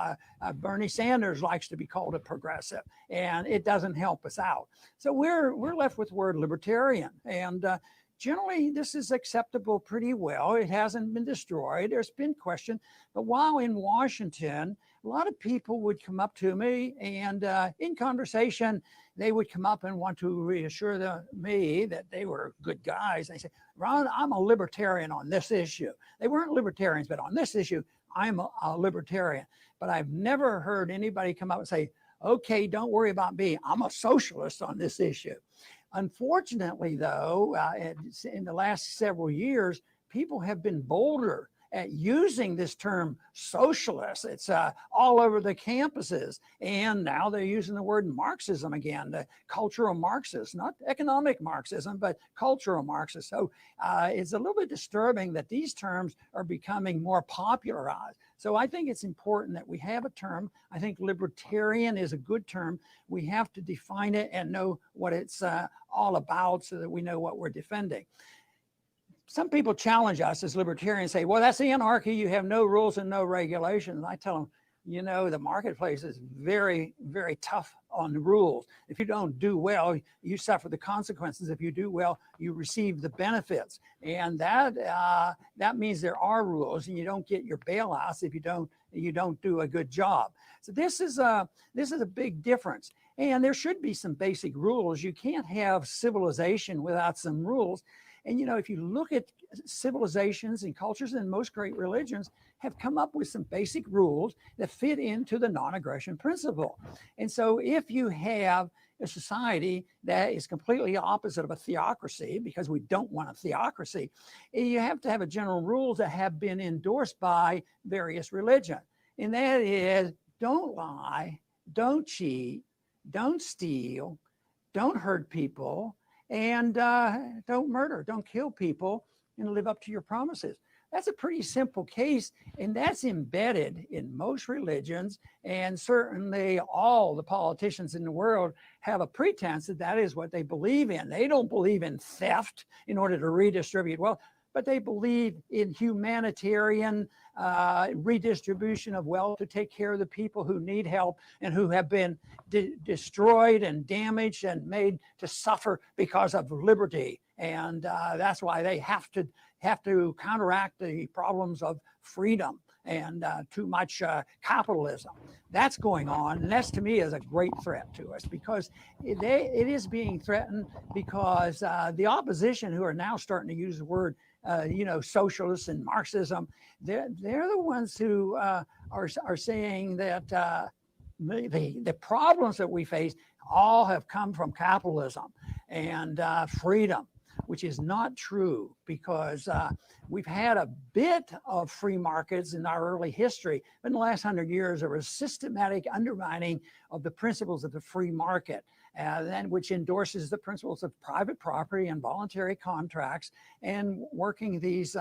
Bernie Sanders likes to be called a progressive, and it doesn't help us out. So we're left with the word libertarian, and generally this is acceptable pretty well. It hasn't been destroyed. There's been question, but while in Washington, a lot of people would come up to me, and in conversation, they would come up and want to reassure me that they were good guys. They say, Ron, I'm a libertarian on this issue. They weren't libertarians, but on this issue, I'm a libertarian. But I've never heard anybody come up and say, okay, don't worry about me. I'm a socialist on this issue. Unfortunately, though, in the last several years, people have been bolder at using this term socialist. It's all over the campuses. And now they're using the word Marxism again, the cultural Marxist, not economic Marxism, but cultural Marxist. So it's a little bit disturbing that these terms are becoming more popularized. So I think it's important that we have a term. I think libertarian is a good term. We have to define it and know what it's all about so that we know what we're defending. Some people challenge us as libertarians, say, well, that's anarchy. You have no rules and no regulations. And I tell them, you know, the marketplace is very, very tough on the rules. If you don't do well, you suffer the consequences. If you do well, you receive the benefits. And that means there are rules, and you don't get your bailouts if you don't do a good job. So this is a big difference. And there should be some basic rules. You can't have civilization without some rules. And, you know, if you look at civilizations and cultures, and most great religions have come up with some basic rules that fit into the non-aggression principle. And so if you have a society that is completely opposite of a theocracy, because we don't want a theocracy, you have to have a general rules that have been endorsed by various religions. And that is, don't lie, don't cheat, don't steal, don't hurt people, and don't murder, don't kill people, and live up to your promises. That's a pretty simple case, and that's embedded in most religions, and certainly all the politicians in the world have a pretense that that is what they believe in. They don't believe in theft in order to redistribute wealth, but they believe in humanitarian redistribution of wealth to take care of the people who need help and who have been destroyed and damaged and made to suffer because of liberty. And that's why they have to counteract the problems of freedom. and too much capitalism. That's going on, and that's to me is a great threat to us, because it is being threatened, because the opposition, who are now starting to use the word socialists and Marxism, they're the ones who are saying that the problems that we face all have come from capitalism and freedom, which is not true, because we've had a bit of free markets in our early history, but in the last 100 years, there was systematic undermining of the principles of the free market, which endorses the principles of private property and voluntary contracts, and working these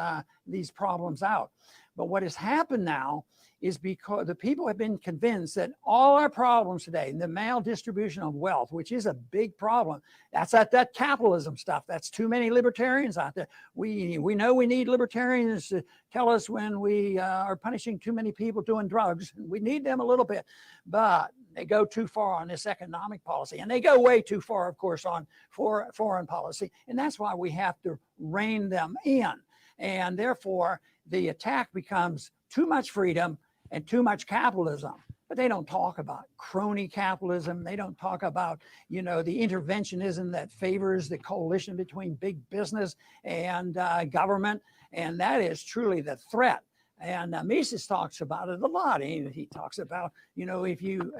problems out. But what has happened now is, because the people have been convinced that all our problems today, the maldistribution of wealth, which is a big problem, that's that capitalism stuff. That's too many libertarians out there. We know we need libertarians to tell us when we are punishing too many people doing drugs. We need them a little bit, but they go too far on this economic policy, and they go way too far, of course, on foreign policy. And that's why we have to rein them in. And therefore, the attack becomes too much freedom and too much capitalism. But they don't talk about crony capitalism. They don't talk about, the interventionism that favors the coalition between big business and government. And that is truly the threat. And Mises talks about it a lot. He talks about, if you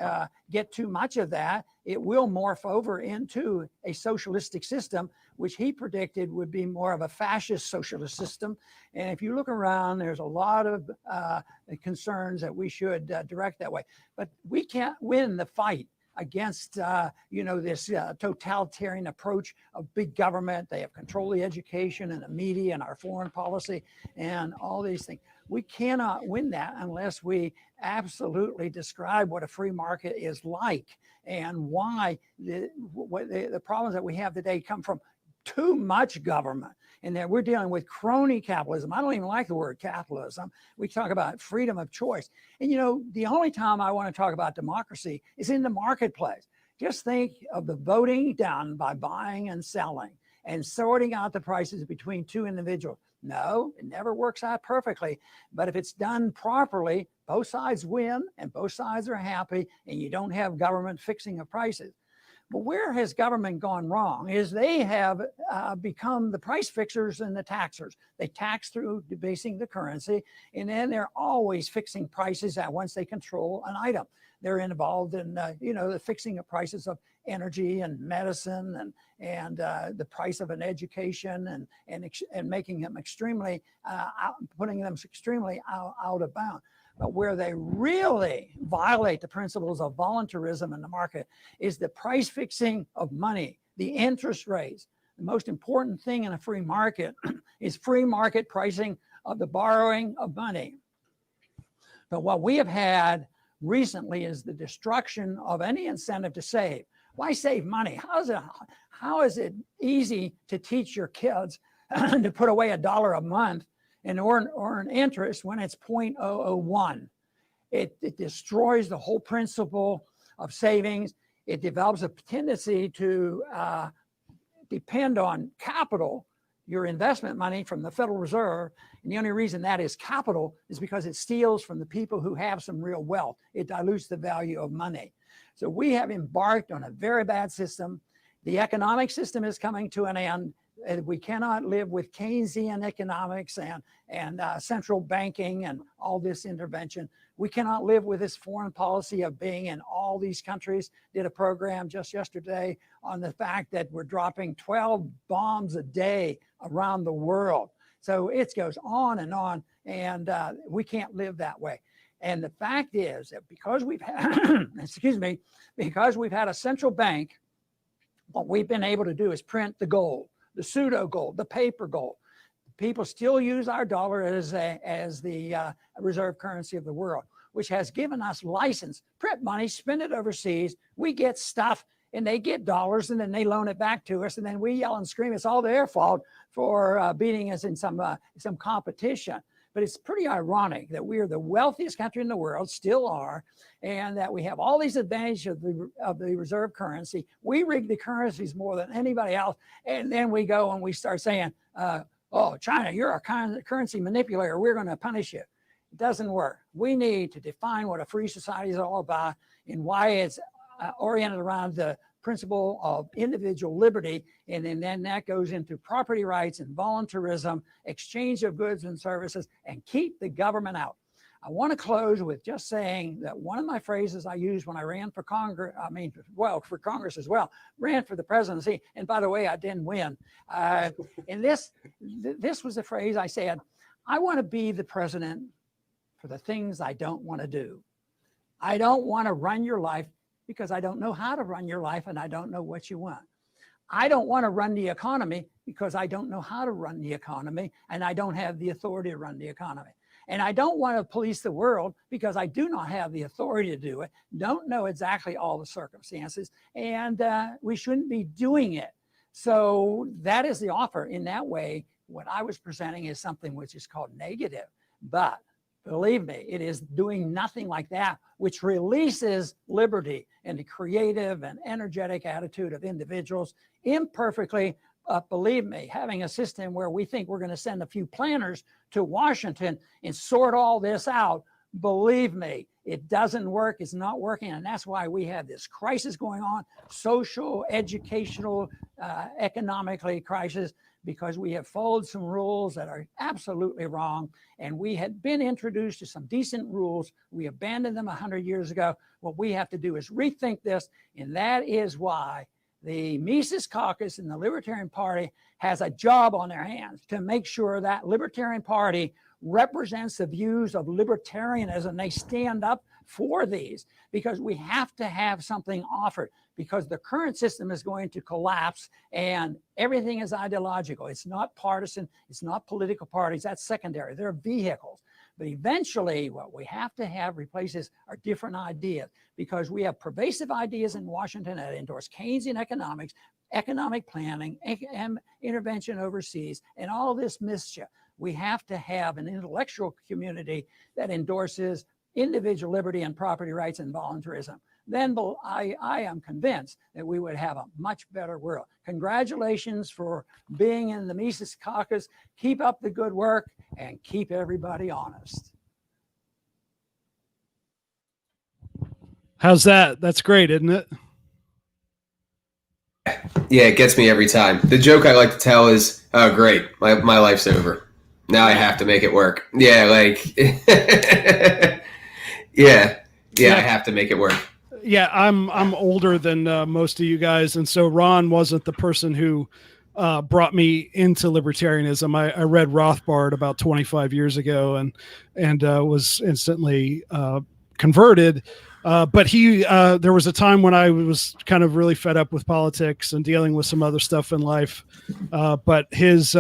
get too much of that, it will morph over into a socialistic system, which he predicted would be more of a fascist socialist system. And if you look around, there's a lot of concerns that we should direct that way. But we can't win the fight against this totalitarian approach of big government. They have control the education and the media and our foreign policy and all these things. We cannot win that unless we absolutely describe what a free market is like, and why the problems that we have today come from too much government, and that we're dealing with crony capitalism. I don't even like the word capitalism. We talk about freedom of choice. And the only time I want to talk about democracy is in the marketplace. Just think of the voting done by buying and selling and sorting out the prices between two individuals. No, it never works out perfectly. But if it's done properly, both sides win and both sides are happy, and you don't have government fixing of prices. But where has government gone wrong is they have become the price fixers and the taxers. They tax through debasing the currency, and then they're always fixing prices once they control an item. They're involved in the fixing of prices of energy and medicine and the price of an education and making them extremely putting them extremely out of bounds. But where they really violate the principles of voluntarism in the market is the price fixing of money, the interest rates. The most important thing in a free market is free market pricing of the borrowing of money. But what we have had recently is the destruction of any incentive to save. Why save money? How is it easy to teach your kids to put away $1 a month and earn interest when it's 0.001? It destroys the whole principle of savings. It develops a tendency to depend on capital, your investment money, from the Federal Reserve. And the only reason that is capital is because it steals from the people who have some real wealth. It dilutes the value of money. So we have embarked on a very bad system. The economic system is coming to an end. We cannot live with Keynesian economics and central banking and all this intervention. We cannot live with this foreign policy of being in all these countries. Did a program just yesterday on the fact that we're dropping 12 bombs a day around the world. So it goes on, and we can't live that way. And the fact is that because we've had, because we've had a central bank, what we've been able to do is print the gold, the pseudo gold, the paper gold. People still use our dollar as the reserve currency of the world, which has given us license, print money, spend it overseas. We get stuff and they get dollars, and then they loan it back to us. And then we yell and scream, it's all their fault for beating us in some competition. But it's pretty ironic that we are the wealthiest country in the world, still are, and that we have all these advantages of the reserve currency. We rig the currencies more than anybody else, and then we go and we start saying, oh, China, you're a currency manipulator. We're going to punish you. It doesn't work. We need to define what a free society is all about and why it's oriented around the principle of individual liberty. And then that goes into property rights and voluntarism, exchange of goods and services, and keep the government out. I want to close with just saying that one of my phrases I used when I ran for Congress, for Congress as well, ran for the presidency. And by the way, I didn't win. And this was the phrase I said: I want to be the president for the things I don't want to do. I don't want to run your life because I don't know how to run your life and I don't know what you want. I don't want to run the economy because I don't know how to run the economy and I don't have the authority to run the economy. And I don't want to police the world because I do not have the authority to do it, don't know exactly all the circumstances, and we shouldn't be doing it. So that is the offer. In that way, what I was presenting is something which is called negative. But believe me, it is doing nothing like that, which releases liberty and the creative and energetic attitude of individuals imperfectly. Believe me, having a system where we think we're going to send a few planners to Washington and sort all this out, believe me, it doesn't work. It's not working. And that's why we have this crisis going on, social, educational, economically crisis, because we have followed some rules that are absolutely wrong. And we had been introduced to some decent rules. We abandoned them 100 years ago. What we have to do is rethink this. And that is why the Mises Caucus and the Libertarian Party has a job on their hands to make sure that Libertarian Party represents the views of libertarianism. They stand up for these because we have to have something offered, because the current system is going to collapse and everything is ideological. It's not partisan. It's not political parties. That's secondary. They're vehicles. But eventually what we have to have replaces are different ideas, because we have pervasive ideas in Washington that endorse Keynesian economics, economic planning, and intervention overseas, and all of this mischief. We have to have an intellectual community that endorses individual liberty and property rights and voluntarism. Then I am convinced that we would have a much better world. Congratulations for being in the Mises Caucus. Keep up the good work and keep everybody honest. How's that? That's great, isn't it? Yeah, it gets me every time. The joke I like to tell is, oh, great, my life's over. Now I have to make it work. Yeah, like, yeah, I have to make it work. Yeah, I'm older than most of you guys, and so Ron wasn't the person who brought me into libertarianism. I read Rothbard about 25 years ago and was instantly converted. But there was a time when I was kind of really fed up with politics and dealing with some other stuff in life. But his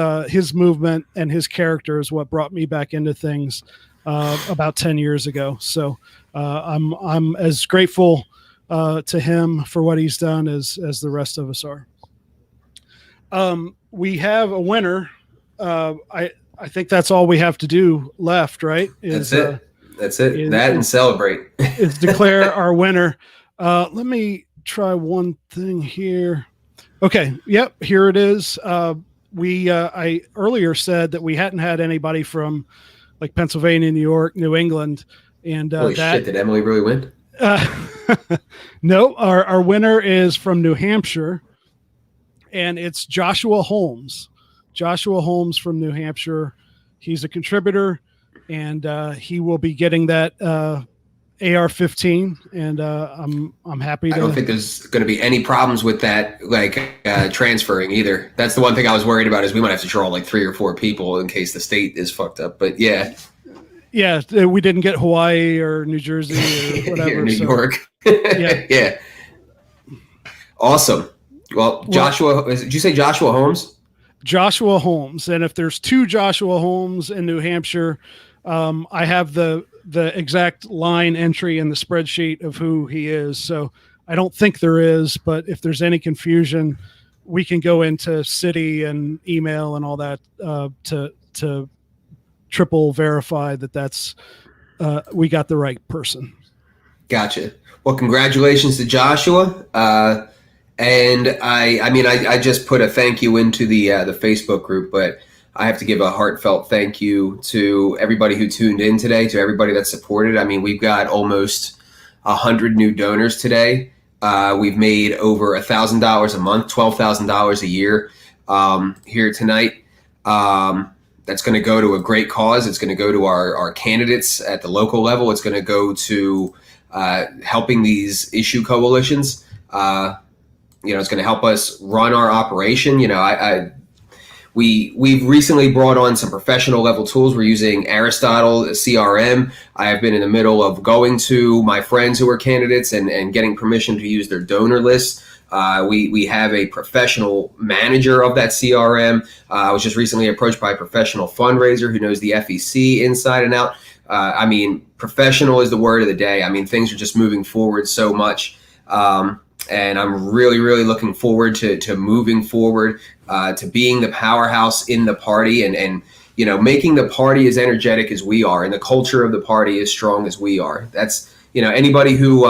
movement and his character is what brought me back into things about 10 years ago. So I'm as grateful to him for what he's done as the rest of us are. We have a winner. I think that's all we have to do left, right? That's it. That's it. And celebrate. Is declare our winner. Let me try one thing here. Okay. Yep. Here it is. I earlier said that we hadn't had anybody from like Pennsylvania, New York, New England, and holy shit! Did Emily really win? No. Our winner is from New Hampshire, and it's Joshua Holmes. Joshua Holmes from New Hampshire. He's a contributor. And he will be getting that AR-15, and I'm happy to. I don't think there's going to be any problems with that, like transferring either. That's the one thing I was worried about, is we might have to draw like 3 or 4 people in case the state is fucked up. But yeah, we didn't get Hawaii or New Jersey or whatever. New York. Yeah. Awesome. Well, Joshua, did you say Joshua Holmes? Joshua Holmes, and if there's 2 Joshua Holmes in New Hampshire, I have the exact line entry in the spreadsheet of who he is. So I don't think there is, but if there's any confusion, we can go into city and email and all that to triple verify that that's we got the right person. Gotcha. Well, congratulations to Joshua. And I just put a thank you into the Facebook group, but I have to give a heartfelt thank you to everybody who tuned in today, to everybody that supported. I mean, we've got almost 100 new donors today. We've made over $1,000 a month, $12,000 a year here tonight. That's going to go to a great cause. It's going to go to our candidates at the local level. It's going to go to helping these issue coalitions. It's going to help us run our operation. We've recently brought on some professional level tools. We're using Aristotle CRM. I have been in the middle of going to my friends who are candidates and getting permission to use their donor list. We have a professional manager of that CRM. I was just recently approached by a professional fundraiser who knows the FEC inside and out. Professional is the word of the day. I mean, things are just moving forward so much. And I'm really, really looking forward to moving forward, to being the powerhouse in the party and making the party as energetic as we are and the culture of the party as strong as we are. That's, anybody who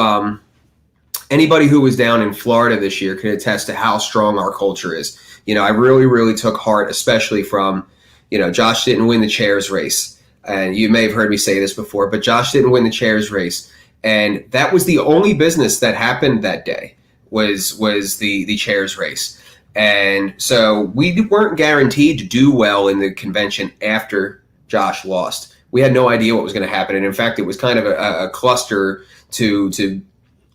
was down in Florida this year could attest to how strong our culture is. I really, really took heart, especially from, Josh didn't win the chairs race. And you may have heard me say this before, but Josh didn't win the chairs race. And that was the only business that happened that day was the chairs race. And so we weren't guaranteed to do well in the convention after Josh lost. We had no idea what was going to happen. And in fact, it was kind of a cluster to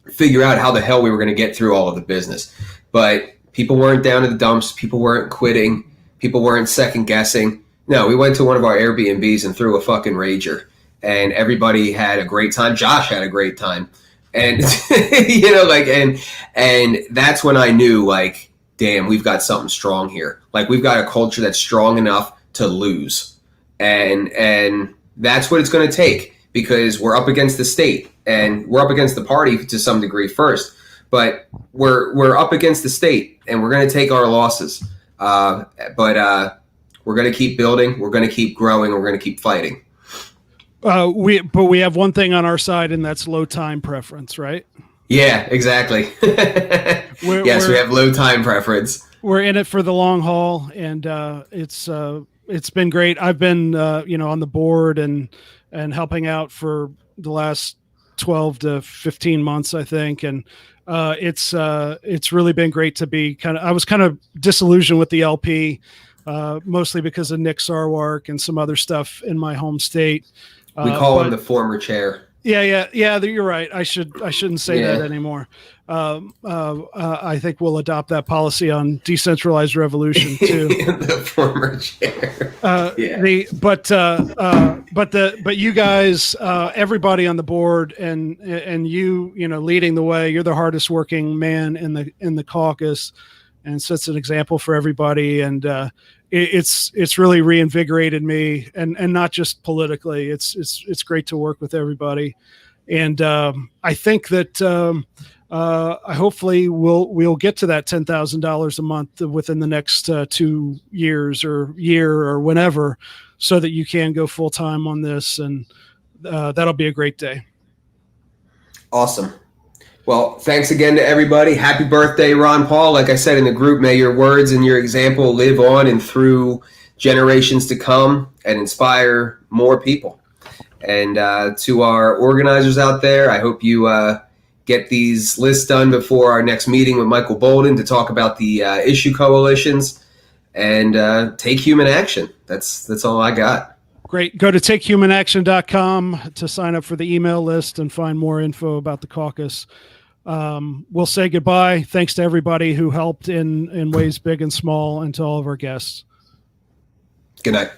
figure out how the hell we were going to get through all of the business. But people weren't down in the dumps. People weren't quitting. People weren't second guessing. No, we went to one of our Airbnbs and threw a fucking rager. And everybody had a great time. Josh had a great time. And, and that's when I knew, like, damn, we've got something strong here. Like, we've got a culture that's strong enough to lose. And that's what it's going to take, because we're up against the state and we're up against the party to some degree first, but we're up against the state and we're going to take our losses. But we're going to keep building. We're going to keep growing. We're going to keep fighting. We have one thing on our side, and that's low time preference, right? Yeah, exactly. We have low time preference. We're in it for the long haul, and it's been great. I've been on the board and helping out for the last 12 to 15 months, I think, and it's really been great to be I was kind of disillusioned with the LP, mostly because of Nick Sarwark and some other stuff in my home state. We call him the former chair. Yeah. You're right. I shouldn't say that anymore. I think we'll adopt that policy on decentralized revolution too. The former chair. But you guys, everybody on the board, and you leading the way. You're the hardest working man in the caucus, and sets an example for everybody. And it's really reinvigorated me, and not just politically. It's great to work with everybody, and I think that hopefully we'll get to that $10,000 a month within the next 2 years or year or whenever, so that you can go full time on this, and that'll be a great day. Awesome. Well, thanks again to everybody. Happy birthday, Ron Paul. Like I said in the group, may your words and your example live on and through generations to come and inspire more people. And to our organizers out there, I hope you get these lists done before our next meeting with Michael Bolden to talk about the issue coalitions, and take human action. That's all I got. Great. Go to takehumanaction.com to sign up for the email list and find more info about the caucus. We'll say goodbye. Thanks to everybody who helped in ways big and small, and to all of our guests. Good night.